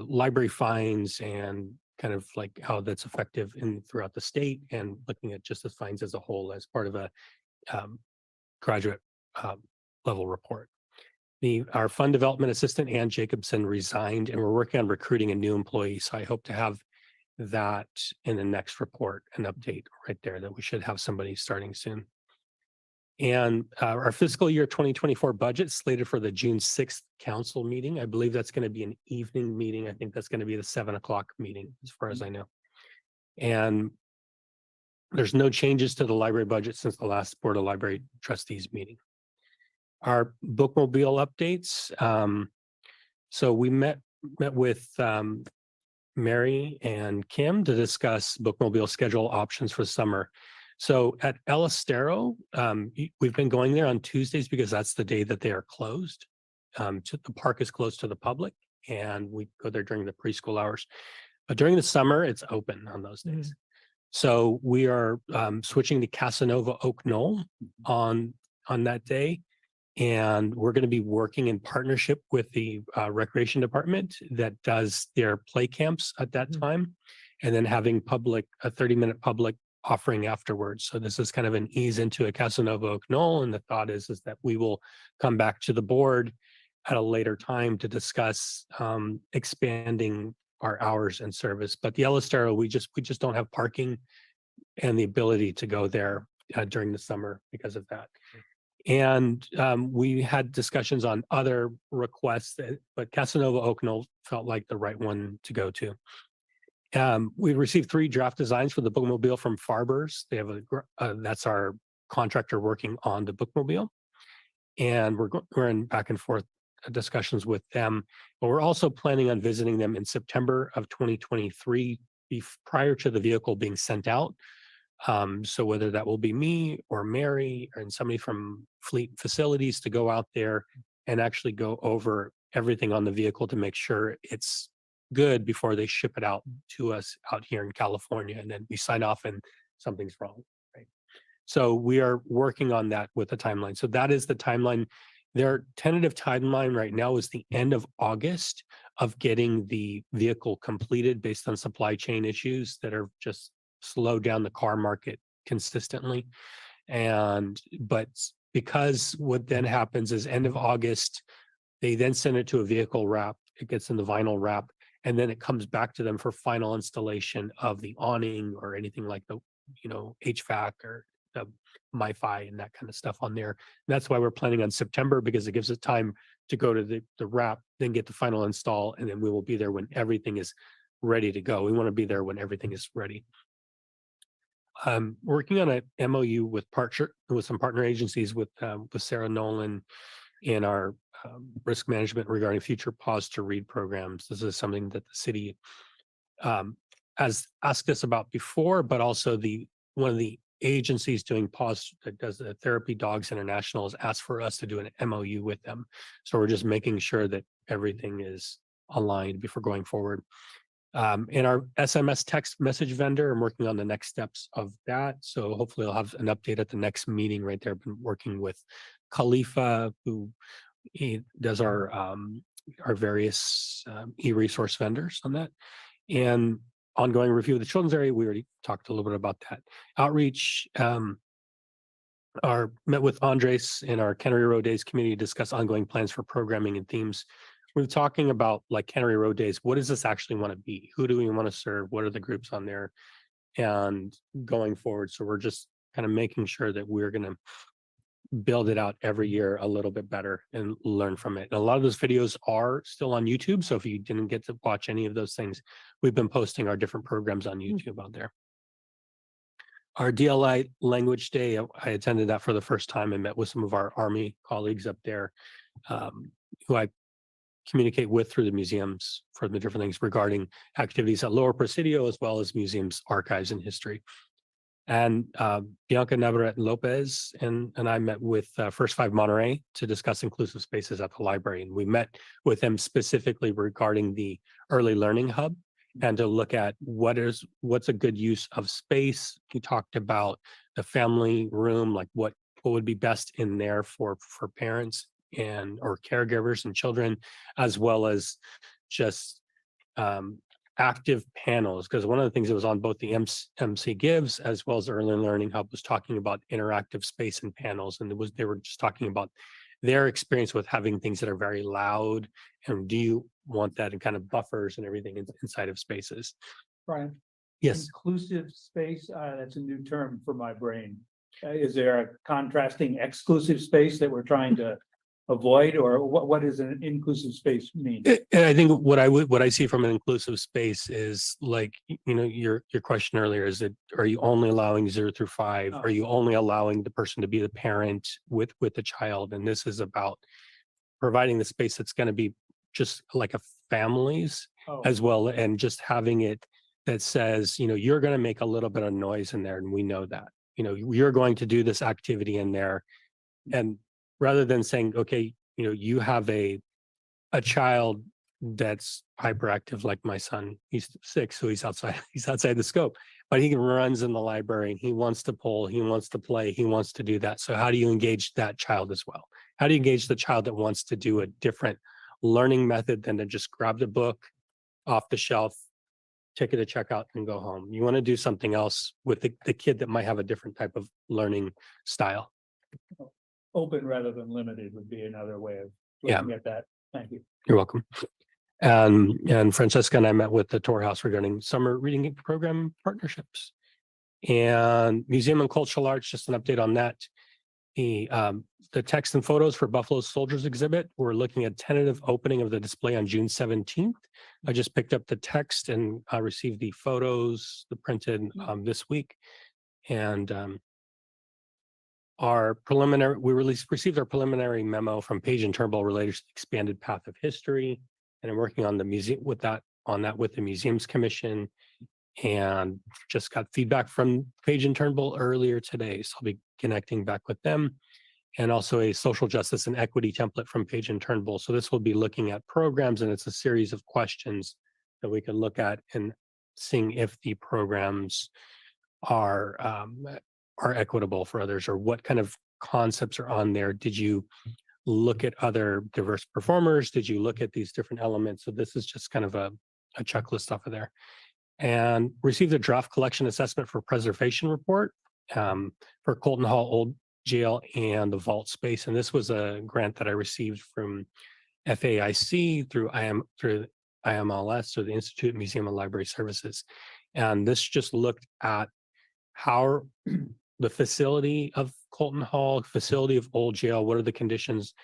library fines and kind of like how that's effective throughout the state, and looking at just the fines as a whole as part of a graduate level report. Our fund development assistant, Ann Jacobson, resigned, and we're working on recruiting a new employee. So I hope to have that in the next report, an update right there, that we should have somebody starting soon. And our fiscal year 2024 budget slated for the June 6th council meeting. I believe that's going to be an evening meeting. I think that's going to be the 7 o'clock meeting, as far as I know. And there's no changes to the library budget since the last Board of Library Trustees meeting. Our bookmobile updates. So we met with Mary and Kim to discuss bookmobile schedule options for the summer. So at El Estero, we've been going there on Tuesdays because that's the day that they are closed. The park is closed to the public, and we go there during the preschool hours. But during the summer, it's open on those days. So we are switching to Casanova Oak Knoll on that day. And we're going to be working in partnership with the recreation department that does their play camps at that time, and then having a 30-minute public offering afterwards. So this is kind of an ease into a Casanova Oak Knoll. And the thought is that we will come back to the board at a later time to discuss expanding our hours and service. But the El Estero, we just don't have parking and the ability to go there during the summer because of that. And we had discussions on other requests, but Casanova Oak Knoll felt like the right one to go to. We received 3 draft designs for the bookmobile from Farbers. They have that's our contractor working on the bookmobile, and we're in back and forth discussions with them. But we're also planning on visiting them in September of 2023, prior to the vehicle being sent out. So whether that will be me or Mary and somebody from Fleet Facilities to go out there and actually go over everything on the vehicle to make sure it's good before they ship it out to us out here in California, and then we sign off and something's wrong, right? So we are working on that with the timeline. So that is the timeline. Their tentative timeline right now is the end of August of getting the vehicle completed based on supply chain issues that are just slow down the car market consistently. But because what then happens is end of August, they then send it to a vehicle wrap, it gets in the vinyl wrap, and then it comes back to them for final installation of the awning or anything like the, HVAC or the MiFi and that kind of stuff on there. And that's why we're planning on September, because it gives us time to go to the wrap, then get the final install, and then we will be there when everything is ready to go. We want to be there when everything is ready. Working on a MOU with some partner agencies with Sarah Nolan in our risk management regarding future pause to read programs. This is something that the city has asked us about before, but also one of the agencies doing pause that does the Therapy Dogs International has asked for us to do an MOU with them. So we're just making sure that everything is aligned before going forward. In our SMS text message vendor, I'm working on the next steps of that. So hopefully I'll have an update at the next meeting right there. I've been working with Khalifa, who he does our various e-resource vendors on that. And ongoing review of the children's area, we already talked a little bit about that. Outreach, met with Andres in our Cannery Road Days community to discuss ongoing plans for programming and themes. We're talking about like Cannery Road Days. What does this actually want to be? Who do we want to serve? What are the groups on there? And going forward, so we're just kind of making sure that we're going to build it out every year a little bit better and learn from it. And a lot of those videos are still on YouTube. So if you didn't get to watch any of those things, we've been posting our different programs on YouTube out there. Our DLI Language Day, I attended that for the first time and met with some of our Army colleagues up there, who I communicate with through the museums for the different things regarding activities at Lower Presidio, as well as museums, archives, and history. And Bianca Navarrete Lopez and I met with First 5 Monterey to discuss inclusive spaces at the library. And we met with them specifically regarding the early learning hub and to look at what's a good use of space. We talked about the family room, like what would be best in there for parents or caregivers and children, as well as just active panels, because one of the things that was on both the MC Gives as well as the Early Learning Hub was talking about interactive space and panels, and they were just talking about their experience with having things that are very loud, and do you want that in kind of buffers and everything inside of spaces. Brian? Yes. Inclusive space, that's a new term for my brain. Is there a contrasting exclusive space that we're trying to avoid, or what does an inclusive space mean? And I think what I see from an inclusive space is like, your question earlier is that, are you only allowing 0 through 5? Are you only allowing the person to be the parent with the child? And this is about providing the space that's going to be just like a family's as well, and just having it that says, you're going to make a little bit of noise in there, and we know that. you're going to do this activity in there. And rather than saying, okay, you have a child that's hyperactive like my son, he's 6, so he's outside the scope, but he runs in the library, he wants to pull, he wants to play, he wants to do that. So how do you engage that child as well? How do you engage the child that wants to do a different learning method than to just grab the book off the shelf, take it to checkout and go home? You want to do something else with the kid that might have a different type of learning style. Open rather than limited would be another way of Yeah. looking at that. Thank you. You're welcome. And Francesca and I met with the Tor House regarding summer reading program partnerships. And Museum and Cultural Arts, just an update on that. The text and photos for Buffalo Soldiers exhibit, we're looking at tentative opening of the display on June 17th. I just picked up the text and I received the photos, the printed this week. And we received our preliminary memo from Page and Turnbull related to the expanded path of history. And I'm working on the museum with the Museums Commission, and just got feedback from Page and Turnbull earlier today. So I'll be connecting back with them, and also a social justice and equity template from Page and Turnbull. So this will be looking at programs, and it's a series of questions that we can look at and seeing if the programs are equitable for others, or what kind of concepts are on there. Did you look at other diverse performers? Did you look at these different elements? So this is just kind of a checklist off of there. And received a draft collection assessment for preservation report for Colton Hall Old Jail and the vault space. And this was a grant that I received from FAIC through IMLS, or the Institute of Museum and Library Services. And this just looked at how the facility of Colton Hall, facility of Old Jail, what are the conditions,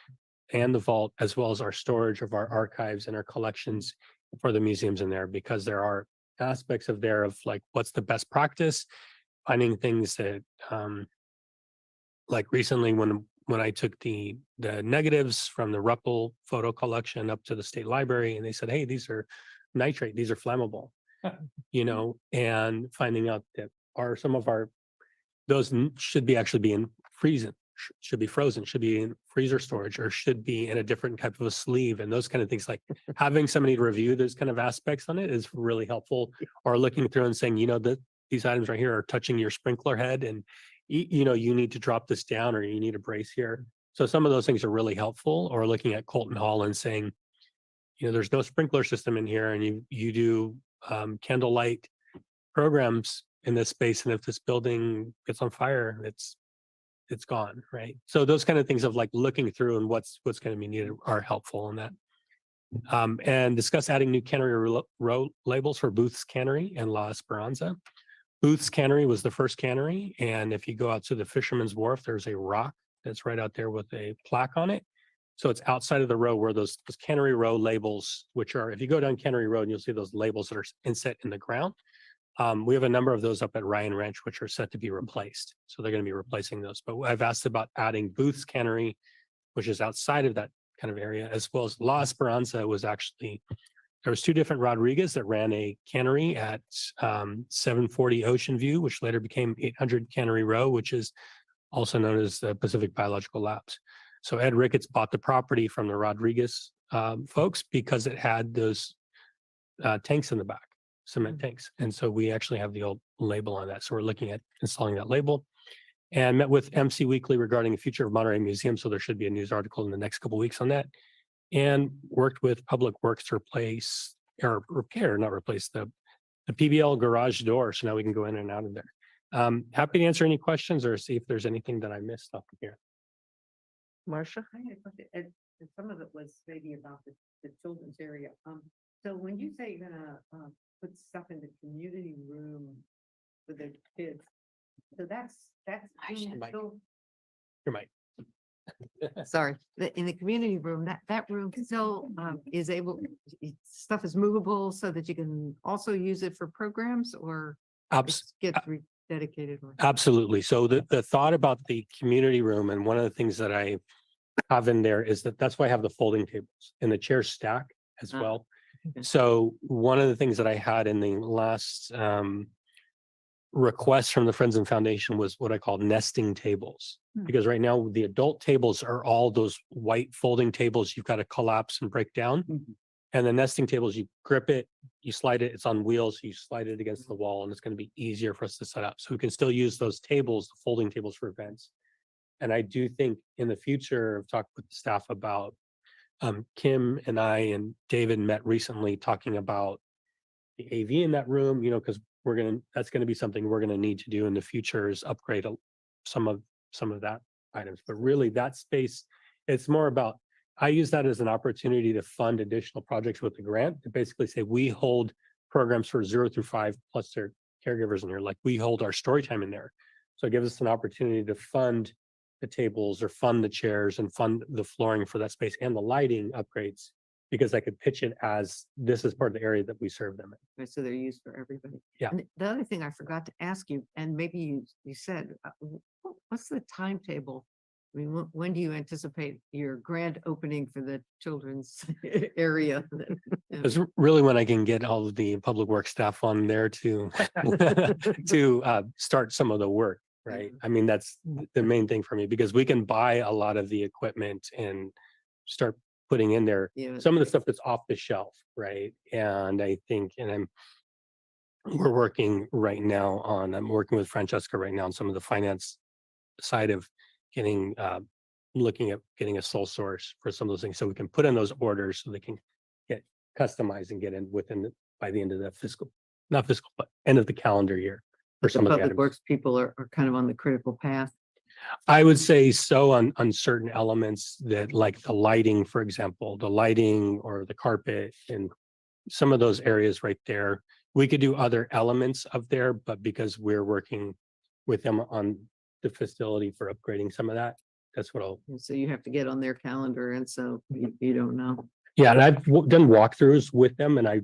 and the vault, as well as our storage of our archives and our collections for the museums in there, because there are aspects of there of like, what's the best practice, finding things that like recently when I took the negatives from the Ruppel photo collection up to the state library, and they said, hey, these are nitrate, these are flammable, and finding out that some of those should actually be in freezing, should be frozen, should be in freezer storage, or should be in a different type of a sleeve, and those kind of things. Like having somebody to review those kind of aspects on it is really helpful. Or looking through and saying, that these items right here are touching your sprinkler head, and you need to drop this down, or you need a brace here. So some of those things are really helpful. Or looking at Colton Hall and saying, there's no sprinkler system in here, and you do candlelight programs in this space, and if this building gets on fire, it's gone, right? So those kind of things of like looking through and what's going to be needed are helpful in that. And discuss adding new cannery row labels for Booth's Cannery and La Esperanza. Booth's Cannery was the first cannery, and if you go out to the Fisherman's Wharf, there's a rock that's right out there with a plaque on it. So it's outside of the row where those cannery row labels, which are, if you go down Cannery Road, you'll see those labels that are inset in the ground. We have a number of those up at Ryan Ranch, which are set to be replaced. So they're going to be replacing those. But I've asked about adding Booth's Cannery, which is outside of that kind of area, as well as La Esperanza was actually, there was 2 different Rodriguez that ran a cannery at 740 Ocean View, which later became 800 Cannery Row, which is also known as the Pacific Biological Labs. So Ed Ricketts bought the property from the Rodriguez folks because it had those tanks in the back, cement tanks. And so we actually have the old label on that. So we're looking at installing that label, and met with MC Weekly regarding the future of Monterey Museum. So there should be a news article in the next couple of weeks on that. And worked with Public Works to replace or repair, not replace the PBL garage door. So now we can go in and out of there. Happy to answer any questions or see if there's anything that I missed up here. Marcia? I had a question, and some of it was maybe about the children's area. So when you say you're gonna put stuff in the community room for the kids, so that's room Mike. still- Here, Mike. sorry, in the community room, that room still is able, stuff is movable so that you can also use it for programs, or it gets rededicated? Absolutely. So the thought about the community room, and one of the things that I have in there is that's why I have the folding tables and the chairs stack as well. So one of the things that I had in the last request from the Friends and Foundation was what I call nesting tables. Because right now the adult tables are all those white folding tables you've got to collapse and break down. And the nesting tables, you grip it, you slide it, it's on wheels, you slide it against the wall, and it's going to be easier for us to set up. So we can still use those tables, the folding tables, for events. And I do think in the future, I've talked with the staff about Kim and I and David met recently talking about the AV in that room, you know, because that's going to be something we're going to need to do in the future, is upgrade some of that items. But really that space, it's more about, I use that as an opportunity to fund additional projects with the grant, to basically say we hold programs for 0 through 5 plus their caregivers in here, like we hold our story time in there. So it gives us an opportunity to fund the tables or fund the chairs and fund the flooring for that space and the lighting upgrades, because I could pitch it as this is part of the area that we serve them in. So they're used for everybody. Yeah. And the other thing I forgot to ask you, and maybe you said, what's the timetable? I mean, when do you anticipate your grand opening for the children's area? It's really when I can get all of the public works staff on there to start some of the work, right? I mean, that's the main thing for me, because we can buy a lot of the equipment and start putting in there Yeah. some of the stuff that's off the shelf, right? And I think, we're working right now on, I'm working with Francesca right now on some of the finance side of getting, looking at getting a sole source for some of those things, so we can put in those orders so they can get customized and get in by the end of the not fiscal, but end of the calendar year for The some of the public items. works people are kind of on the critical path. I would say so on certain elements, that like the lighting, for example, the lighting or the carpet and some of those areas right there. We could do other elements of there, but because we're working with them on the facility for upgrading some of that, that's what I'll. And so you have to get on their calendar, and so you don't know. Yeah, and I've done walkthroughs with them, and I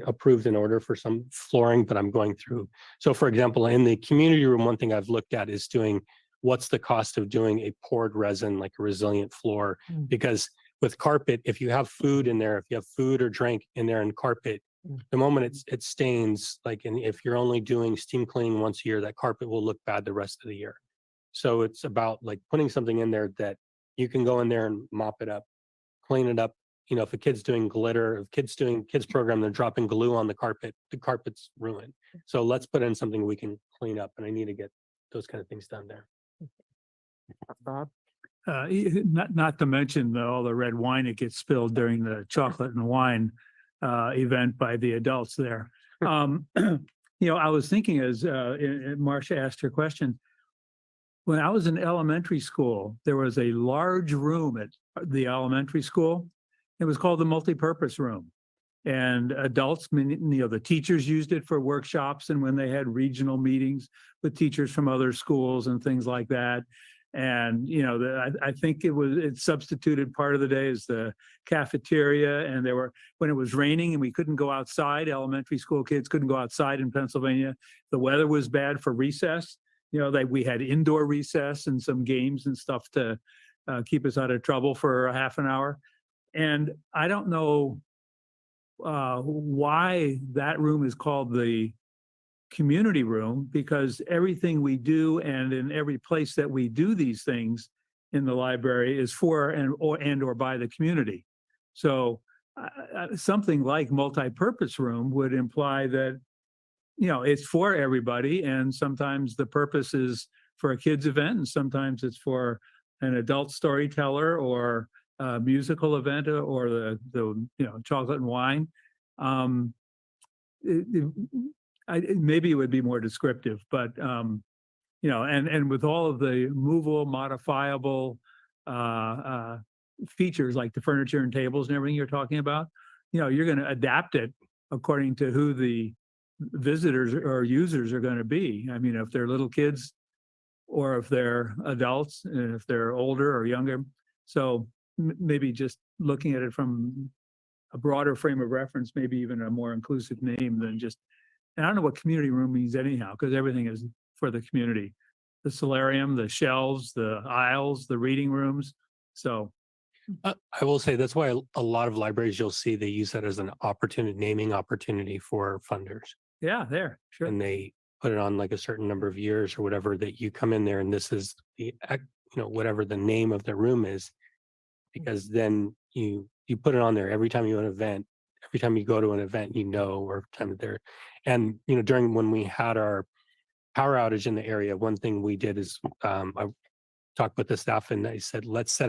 approved an order for some flooring, but I'm going through. So for example, in the community room, one thing I've looked at is doing, what's the cost of doing a poured resin, like a resilient floor? Because with carpet, if you have food in there, if you have food or drink in there and carpet, the moment it stains, like, and if you're only doing steam cleaning once a year, that carpet will look bad the rest of the year. So it's about like putting something in there that you can go in there and mop it up, clean it up. You know, if a kid's doing glitter, if kids doing kids program, they're dropping glue on the carpet's ruined. So let's put in something we can clean up, and I need to get those kind of things done there. Bob? Not to mention all the red wine that gets spilled during the chocolate and wine event by the adults there. You know, I was thinking as Marcia asked her question, when I was in elementary school, there was a large room at the elementary school. It was called the multipurpose room. And adults, you know, the teachers used it for workshops and when they had regional meetings with teachers from other schools and things like that. And, you know, I think it substituted part of the day as the cafeteria. And when it was raining and we couldn't go outside, elementary school kids couldn't go outside in Pennsylvania. The weather was bad for recess. You know, we had indoor recess and some games and stuff to keep us out of trouble for a half an hour. And I don't know why that room is called the community room, because everything we do and in every place that we do these things in the library is for or by the community. So something like multi-purpose room would imply that, you know, it's for everybody, and sometimes the purpose is for a kid's event and sometimes it's for an adult storyteller or a musical event or the you know, chocolate and wine. Maybe it would be more descriptive, but you know, and with all of the movable, modifiable features like the furniture and tables and everything you're talking about, you know, you're going to adapt it according to who the visitors or users are going to be. I mean, if they're little kids or if they're adults, and if they're older or younger. So maybe just looking at it from a broader frame of reference, maybe even a more inclusive name than just, and I don't know what community room means anyhow, because everything is for the community. The solarium, the shelves, the aisles, the reading rooms. So I will say that's why a lot of libraries you'll see, they use that as an naming opportunity for funders. yeah, there, sure. And they put it on like a certain number of years or whatever, that you come in there and this is the, whatever the name of the room is. Because then you put it on there every time you have an event, every time you go to an event, or time that they're, and, during when we had our power outage in the area, one thing we did is, I talked with the staff and I said, let's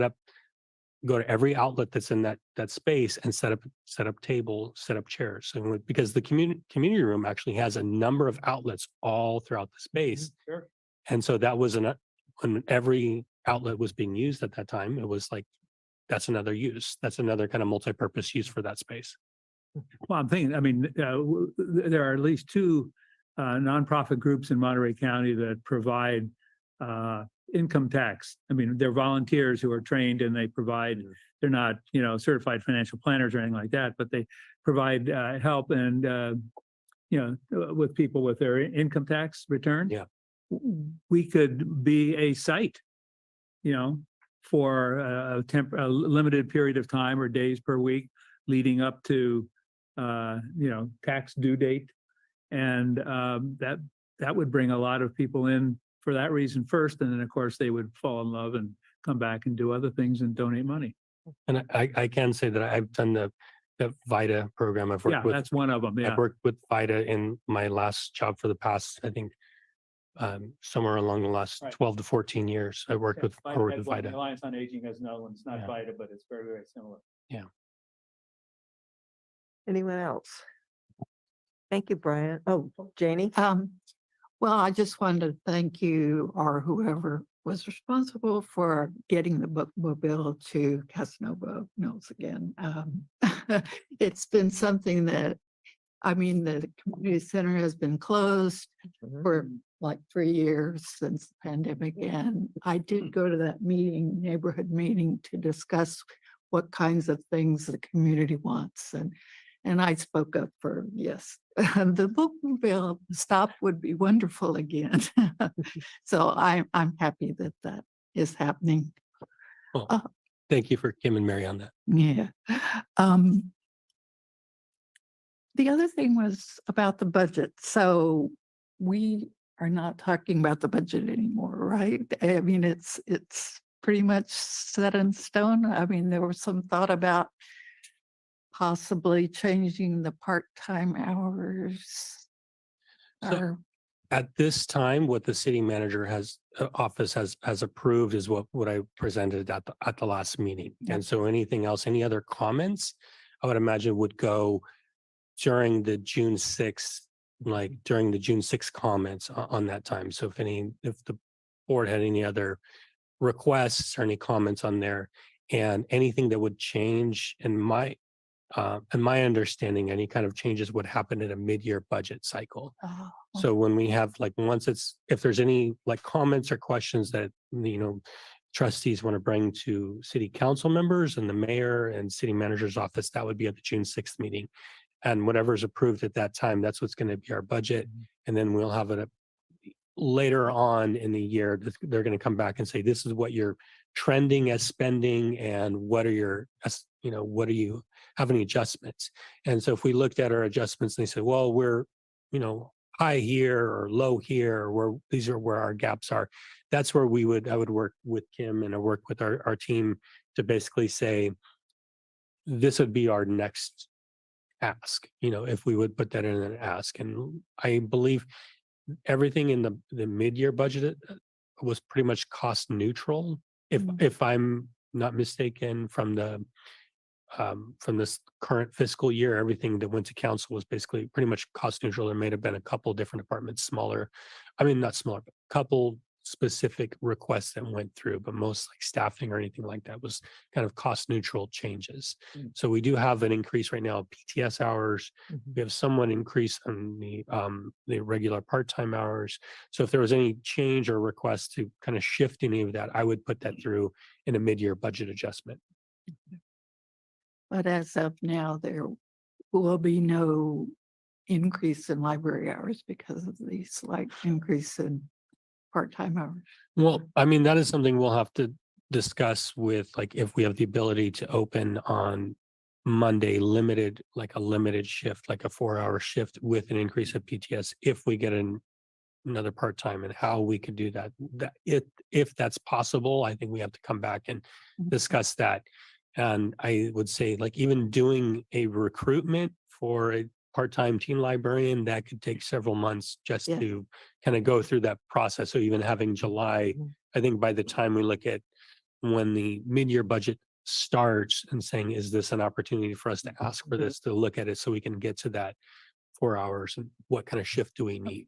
go to every outlet that's in that space and set up tables, set up chairs. And because the community room actually has a number of outlets all throughout the space. Sure. And so that was when every outlet was being used at that time, it was like, that's another use. That's another kind of multi-purpose use for that space. Well, I'm thinking, I mean, there are at least two nonprofit groups in Monterey County that provide income tax. I mean, they're volunteers who are trained and they provide, they're not, certified financial planners or anything like that, but they provide help and, with people with their income tax return. Yeah. We could be a site, for a limited period of time or days per week leading up to, tax due date. And that would bring a lot of people in for that reason first. And then, of course, they would fall in love and come back and do other things and donate money. And I can say that I've done the VITA program. I've worked Yeah, with, that's one of them. Yeah. I've worked with VITA in my last job for the past, I think, somewhere along the last Right. 12 to 14 years. I worked with The VITA. Alliance on Aging has another one. It's not Yeah. VITA, but it's very, very similar. Anyone else? Thank you, Brian. Oh, Janie? Well, I just wanted to thank you or whoever was responsible for getting the bookmobile to Casanova Mills again. It's been something that, the community center has been closed for like 3 years since the pandemic. And I did go to that neighborhood meeting to discuss what kinds of things the community wants. And I spoke up for, yes, the bookmobile stop would be wonderful again. So I'm happy that is happening. Well, thank you for Kim and Mary on that. Yeah. The other thing was about the budget. So we are not talking about the budget anymore, right? It's pretty much set in stone. There was some thought about possibly changing the part-time hours. So at this time, what the city manager office has approved is what I presented at the last meeting. Yeah. And so anything else, any other comments, I would imagine would go during the June 6th, during the June 6th comments on that time. So if the board had any other requests or any comments on there, and anything that would change in my understanding, any kind of changes would happen in a mid-year budget cycle. Oh, So when we have if there's any comments or questions that, trustees want to bring to city council members and the mayor and city manager's office, that would be at the June 6th meeting. And whatever's approved at that time, that's what's going to be our budget. And then we'll have it later on in the year. They're going to come back and say, this is what you're trending as spending and what are your, what do you have any adjustments? And so if we looked at our adjustments and they said, well, we're, high here or low here, or these are where our gaps are. That's where I would work with Kim and I work with our team to basically say, this would be our next ask, if we would put that in an ask. And I believe everything in the mid-year budget was pretty much cost neutral. If I'm not mistaken, from this current fiscal year, everything that went to council was basically pretty much cost neutral. There may have been a couple different departments, not smaller, but a couple specific requests that went through, but most staffing or anything like that was kind of cost neutral changes. So we do have an increase right now of PTS hours. We have somewhat increase on the regular part-time hours. So if there was any change or request to kind of shift any of that, I would put that through in a mid-year budget adjustment. but as of now, there will be no increase in library hours because of the slight increase in part-time hours. Well, that is something we'll have to discuss with, if we have the ability to open on Monday, a limited shift, like a 4-hour shift with an increase of PTS, if we get another part-time and how we could do that. That if that's possible, I think we have to come back and discuss that. And I would say like even doing a recruitment for a part-time teen librarian, that could take several months just Yeah. to kind of go through that process. So even having July, I think by the time we look at when the mid-year budget starts and saying, is this an opportunity for us to ask for this, to look at it so we can get to that 4 hours and what kind of shift do we need?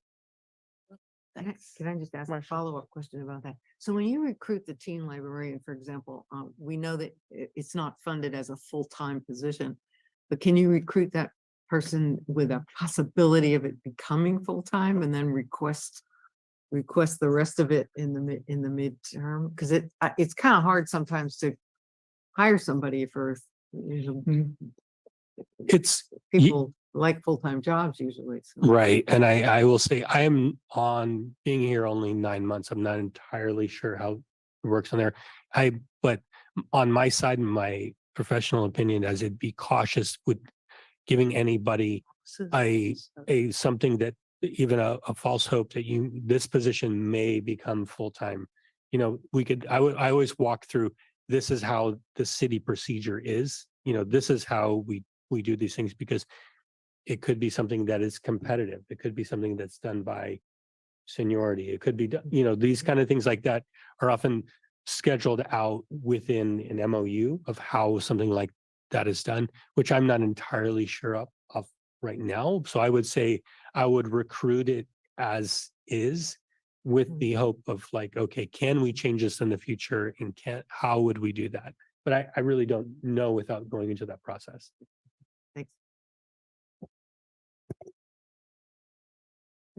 Can I just ask a Marcia. follow-up question about that? So when you recruit the teen librarian, for example, we know that it's not funded as a full-time position, but can you recruit that person with a possibility of it becoming full-time and then request the rest of it in the midterm? Because it's kind of hard sometimes to hire somebody for, It's people like full-time jobs usually. So. right. And I will say I am on being here only 9 months. I'm not entirely sure how it works on there. But on my side, my professional opinion, as it'd be cautious with giving anybody a something that even a false hope that this position may become full-time. You know, I always walk through, this is how the city procedure is, this is how we do these things, because it could be something that is competitive. It could be something that's done by seniority. It could be, these kind of things like that are often scheduled out within an MOU of how something like that is done, which I'm not entirely sure of right now. So I would say I would recruit it as is with the hope of like, okay, can we change this in the future, and how would we do that? But I really don't know without going into that process. Thanks.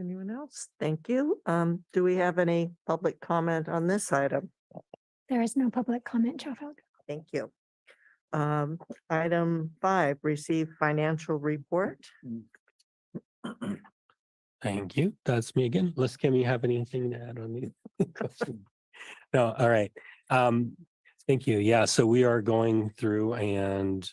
Anyone else? Thank you. Do we have any public comment on this item? There is no public comment, Chair Falk. Thank you. Item 5, receive financial report. Thank you. That's me again. Unless Kim, you have anything to add on the question? No, all right. Thank you. Yeah, so we are going through and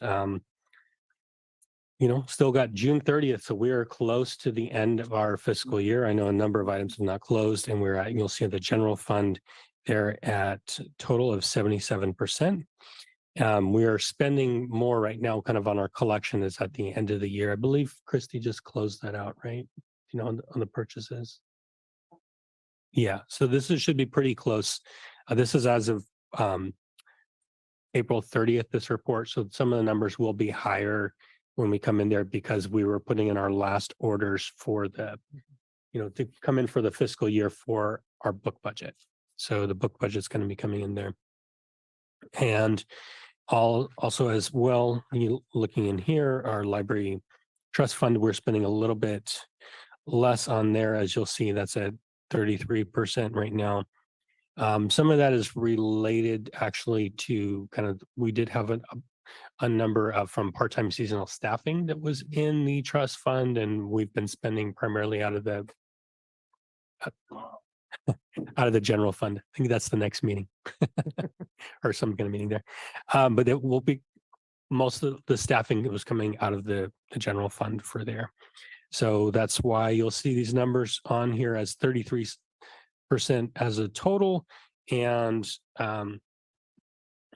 still got June 30th. So we are close to the end of our fiscal year. I know a number of items have not closed, and you'll see the general fund there at total of 77%. We are spending more right now kind of on our collection is at the end of the year. I believe Christy just closed that out, right? On the purchases. Yeah, so should be pretty close. This is as of April 30th, this report. So some of the numbers will be higher when we come in there because we were putting in our last orders for to come in for the fiscal year for our book budget. So the book budget is going to be coming in there. And also as well, looking in here, our library trust fund, we're spending a little bit less on there. As you'll see, that's at 33% right now. Some of that is related actually to we did have a number of from part-time seasonal staffing that was in the trust fund, and we've been spending primarily out of the general fund. I think that's the next meeting or some kind of meeting there. But it will be most of the staffing that was coming out of the general fund for there. So that's why you'll see these numbers on here as 33% as a total. And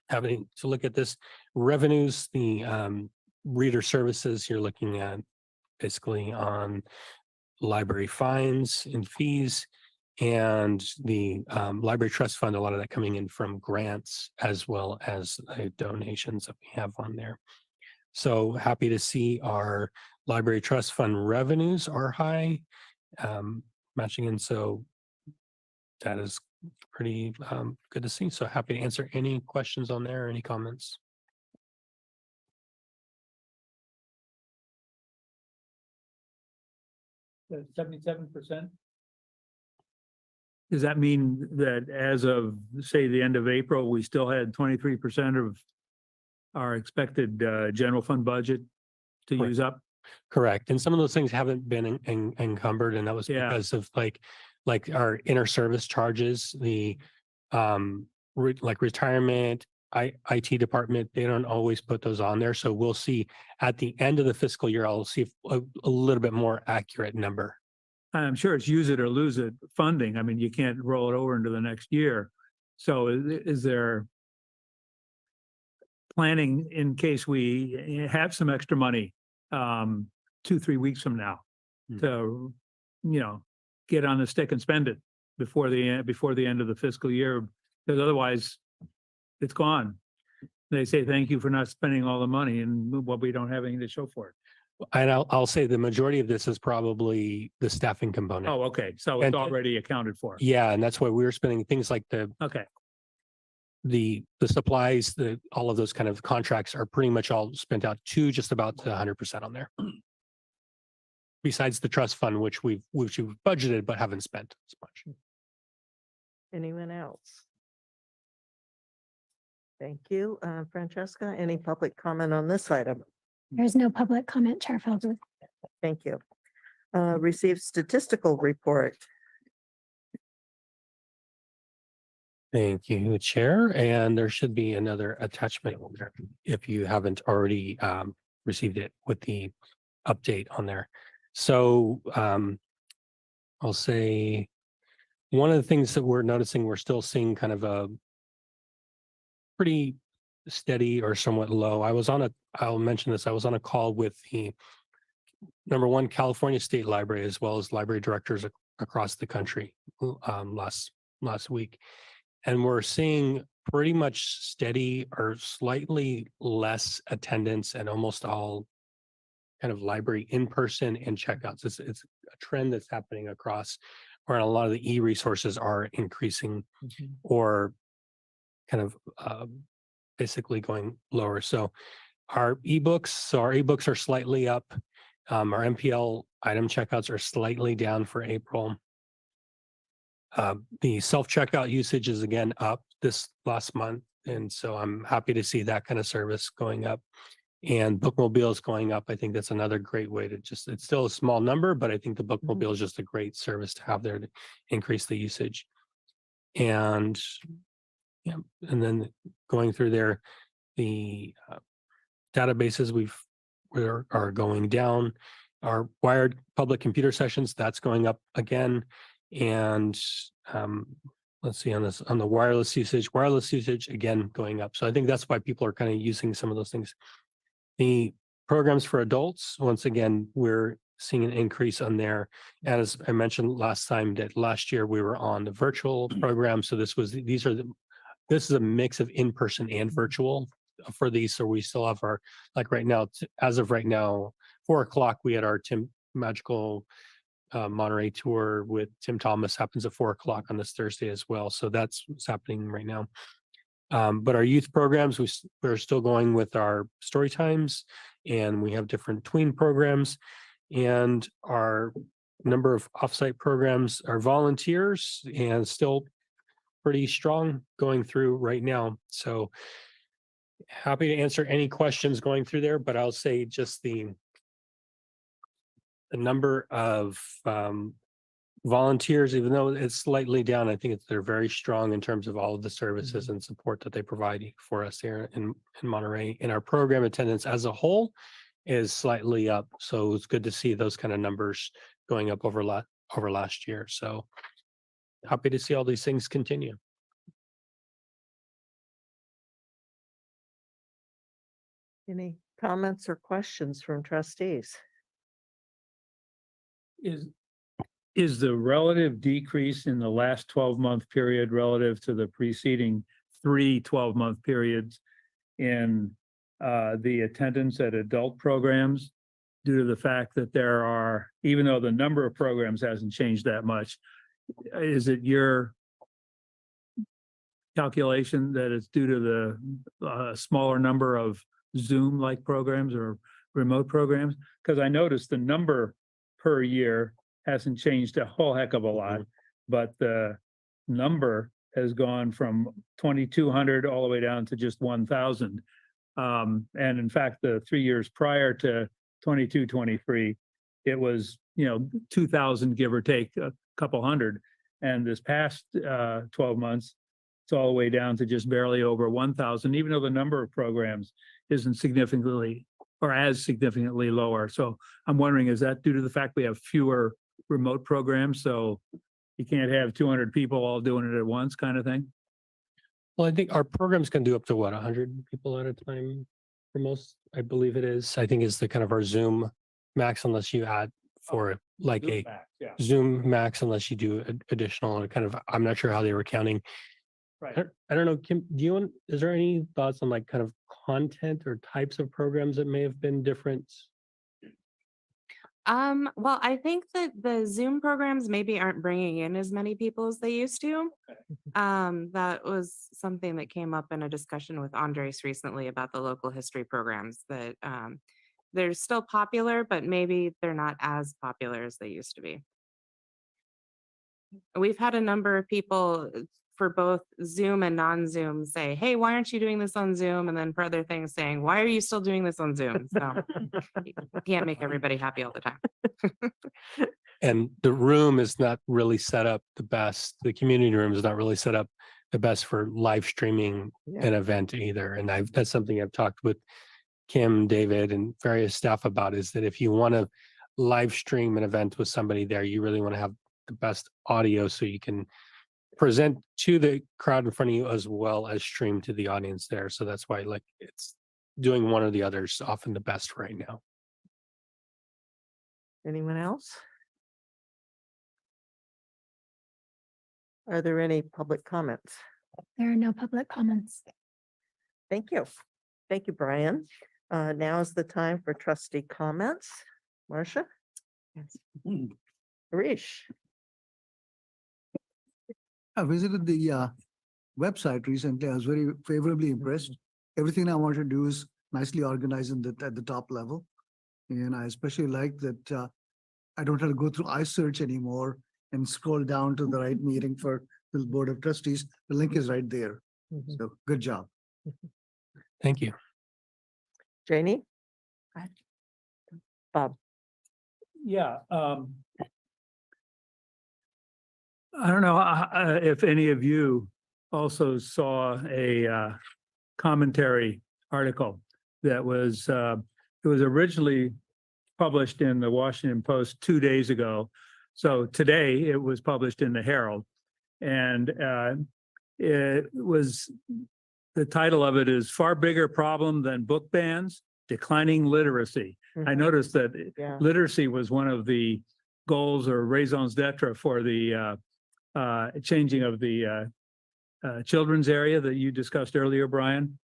having to look at this revenues, the reader services, you're looking at basically on library fines and fees, and the library trust fund, a lot of that coming in from grants as well as the donations that we have on there. So happy to see our library trust fund revenues are high, matching in. So that is pretty good to see. So happy to answer any questions on there, any comments. The 77%. Does that mean that as of, say, the end of April, we still had 23% of our expected general fund budget to Correct. use up? Correct. And some of those things haven't been encumbered, and that was because of like our inter service charges, the like retirement, IT department, they don't always put those on there. So we'll see at the end of the fiscal year, I'll see a little bit more accurate number. I'm sure it's use it or lose it funding. I mean, you can't roll it over into the next year. So is there planning in case we have some extra money 2-3 weeks from now to, get on the stick and spend it before the end of the fiscal year, because otherwise it's gone. They say thank you for not spending all the money, and we don't have anything to show for it. And I'll say the majority of this is probably the staffing component. Oh, okay. So it's And- already accounted for. Yeah, and that's why we're spending things like Okay. the supplies, all of those kind of contracts are pretty much all spent out to just about 100% on there. Besides the trust fund, which we've budgeted but haven't spent as much. Anyone else? Thank you. Francesca, any public comment on this item? There's no public comment, Chair Feldman. Thank you. Receive statistical report. Thank you, Chair. And there should be another attachment there if you haven't already received it with the update on there. So I'll say one of the things that we're noticing, we're still seeing kind of a pretty steady or somewhat low. I'll mention this, I was on a call with the number one California State Library, as well as library directors across the country last week. And we're seeing pretty much steady or slightly less attendance at almost all kind of library in person and checkouts. It's a trend that's happening across where a lot of the e-resources are increasing or kind of basically going lower. So our ebooks are slightly up. Our MPL item checkouts are slightly down for April. The self-checkout usage is again up this last month. And so I'm happy to see that kind of service going up. And Bookmobile is going up. I think that's another great way to it's still a small number, but I think the Bookmobile is just a great service to have there to increase the usage. And yeah, and then going through there, the databases are going down. Our wired public computer sessions, that's going up again. And let's see on the wireless usage again going up. So I think that's why people are kind of using some of those things. The programs for adults, once again, we're seeing an increase on there. And as I mentioned last time, that last year we were on the virtual program. So this is a mix of in-person and virtual for these. So we still have our, like right now, as of right now, 4:00, we had our Magical Monterey tour with Tim Thomas, happens at 4:00 on this Thursday as well. So that's what's happening right now. But our youth programs, we're still going with our story times, and we have different tween programs, and our number of offsite programs are volunteers and still pretty strong going through right now. So happy to answer any questions going through there, but I'll say just the number of volunteers, even though it's slightly down, I think they're very strong in terms of all of the services and support that they provide for us here in Monterey. And our program attendance as a whole is slightly up. So it's good to see those kind of numbers going up over last year. So happy to see all these things continue. Any comments or questions from trustees? Is the relative decrease in the last 12-month period relative to the preceding 3 12-month periods in the attendance at adult programs due to the fact that there are, even though the number of programs hasn't changed that much, is it your calculation that it's due to the smaller number of Zoom-like programs or remote programs? Because I noticed the number per year hasn't changed a whole heck of a lot, but the number has gone from 2,200 all the way down to just 1,000. And in fact, the 3 years prior to 22, 23, it was, 2,000, give or take a couple hundred. And this past 12 months, it's all the way down to just barely over 1,000, even though the number of programs isn't significantly or as significantly lower. So I'm wondering, is that due to the fact we have fewer remote programs, so you can't have 200 people all doing it at once kind of thing? Well, I think our programs can do up to what, 100 people at a time for most, I believe it is. I think is the kind of our Zoom max unless you add for like Zoom a Max, yeah, Zoom max unless you do additional or kind of, I'm not sure how they were counting. right. I don't know, Kim, is there any thoughts on like kind of content or types of programs that may have been different? Well, I think that the Zoom programs maybe aren't bringing in as many people as they used to. That was something that came up in a discussion with Andres recently about the local history programs that they're still popular, but maybe they're not as popular as they used to be. We've had a number of people for both Zoom and non-Zoom say, hey, why aren't you doing this on Zoom? And then for other things saying, why are you still doing this on Zoom? So you can't make everybody happy all the time. And the room is not really set up the best. The community room is not really set up the best for live streaming an event either. And that's something I've talked with Kim, David, and various staff about, is that if you want to live stream an event with somebody there, you really want to have the best audio so you can present to the crowd in front of you as well as stream to the audience there. So that's why like it's doing one or the other is often the best right now. Anyone else? Are there any public comments? There are no public comments. Thank you. Thank you, Brian. Now is the time for trustee comments. Marcia? Yes. Harish? I visited the website recently. I was very favorably impressed. Everything I wanted to do is nicely organized at the top level. And I especially like that I don't have to go through iSearch anymore and scroll down to the right meeting for the Board of Trustees. The link is right there. So good job. Thank you. Janie? Bob? Yeah. I don't know if any of you also saw a commentary article that was, it was originally published in the Washington Post 2 days ago. So today it was published in the Herald. And it was, the title of it is Far Bigger Problem Than Book Bans, Declining Literacy. I noticed that Yeah. literacy was one of the goals or raisons d'etre for the changing of the children's area that you discussed earlier, Brian.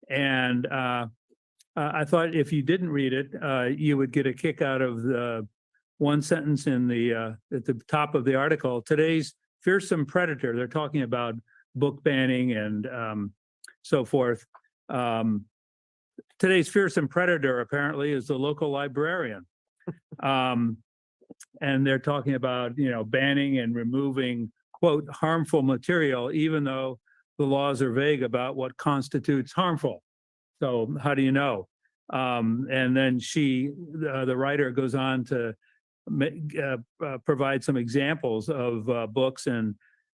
And I thought if you didn't read it, you would get a kick out of the one sentence in the at the top of the article. Today's fearsome predator. They're talking about book banning and so forth. Today's fearsome predator apparently is the local librarian. And they're talking about, you know, banning and removing, quote, harmful material, even though the laws are vague about what constitutes harmful. So how do you know? And then the writer goes on to provide some examples of books and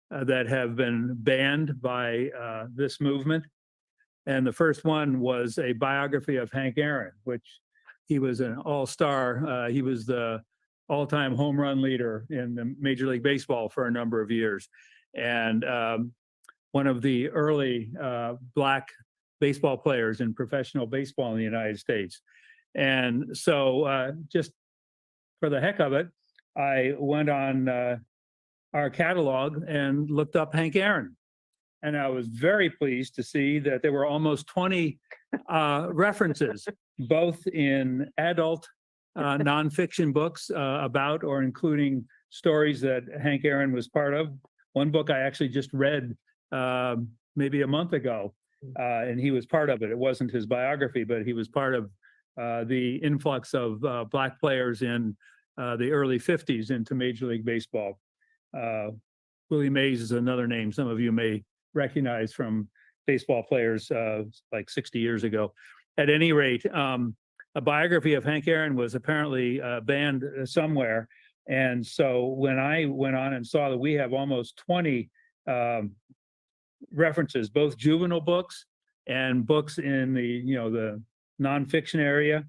that have been banned by this movement. And the first one was a biography of Hank Aaron, which he was an all-star. He was the all-time home run leader in the Major League Baseball for a number of years. And one of the early Black baseball players in professional baseball in the United States. And so just for the heck of it, I went on our catalog and looked up Hank Aaron. And I was very pleased to see that there were almost 20 references, both in adult nonfiction books about or including stories that Hank Aaron was part of. One book I actually just read maybe a month ago, and he was part of it. It wasn't his biography, but he was part of the influx of Black players in the early 50s into Major League Baseball. Willie Mays is another name some of you may recognize from baseball players like 60 years ago. At any rate, a biography of Hank Aaron was apparently banned somewhere. And so when I went on and saw that we have almost 20 references, both juvenile books and books in the, the nonfiction area,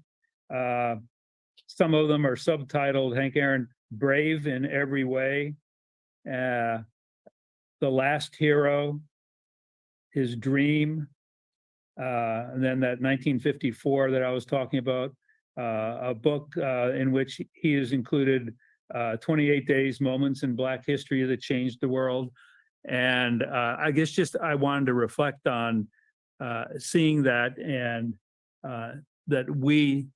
some of them are subtitled Hank Aaron brave in every way, the last hero, his dream, and then that 1954 that I was talking about, a book in which he has included 28 Days, Moments in Black History that changed the world. And I guess just I wanted to reflect on seeing that, and that we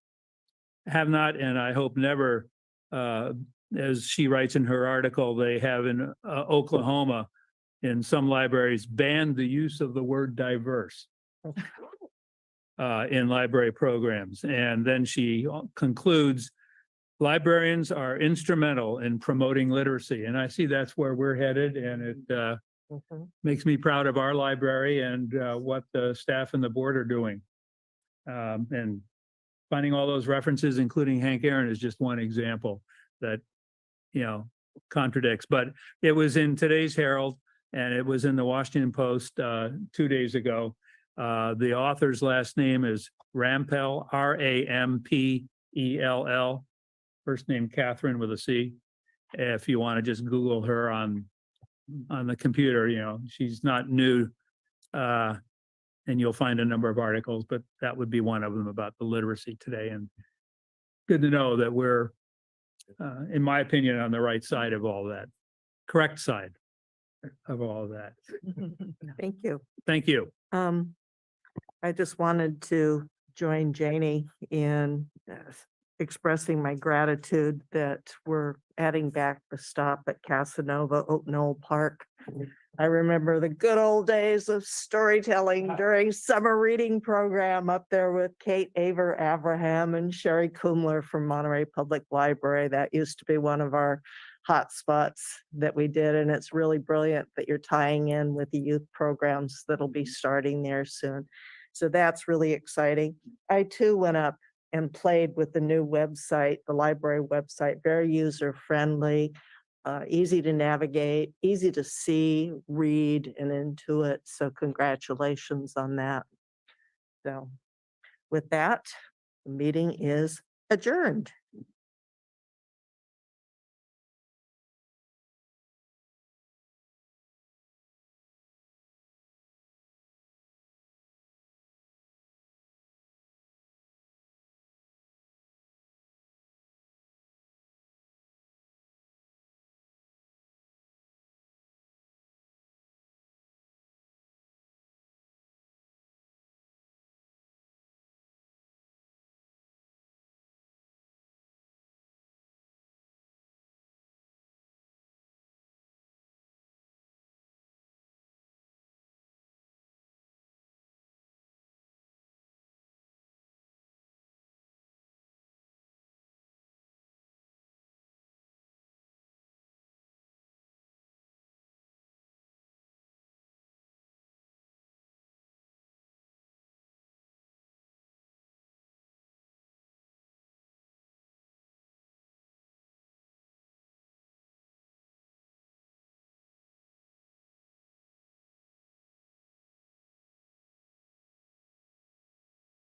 have not, and I hope never, as she writes in her article, they have in Oklahoma, in some libraries, banned the use of the word diverse in library programs. And then she concludes, librarians are instrumental in promoting literacy. And I see that's where we're headed, and it makes me proud of our library and what the staff and the board are doing. And finding all those references, including Hank Aaron, is just one example that, you know, contradicts. But it was in today's Herald, and it was in the Washington Post 2 days ago. The author's last name is Rampell, Rampell, first name Catherine with a C. If you want to just Google her on the computer, you know, she's not new. And you'll find a number of articles, but that would be one of them about the literacy today. And good to know that we're, in my opinion, on the right side of all that, correct side of all that. Thank you. Thank you. I just wanted to join Janie in expressing my gratitude that we're adding back the stop at Casanova Oak Knoll Park. I remember the good old days of storytelling during summer reading program up there with Kate Aver Abraham and Sherry Kumler from Monterey Public Library. That used to be one of our hot spots that we did. And it's really brilliant that you're tying in with the youth programs that'll be starting there soon. So that's really exciting. I too went up and played with the new website, the library website, very user-friendly, easy to navigate, easy to see, read, and intuit. So congratulations on that. So with that, the meeting is adjourned.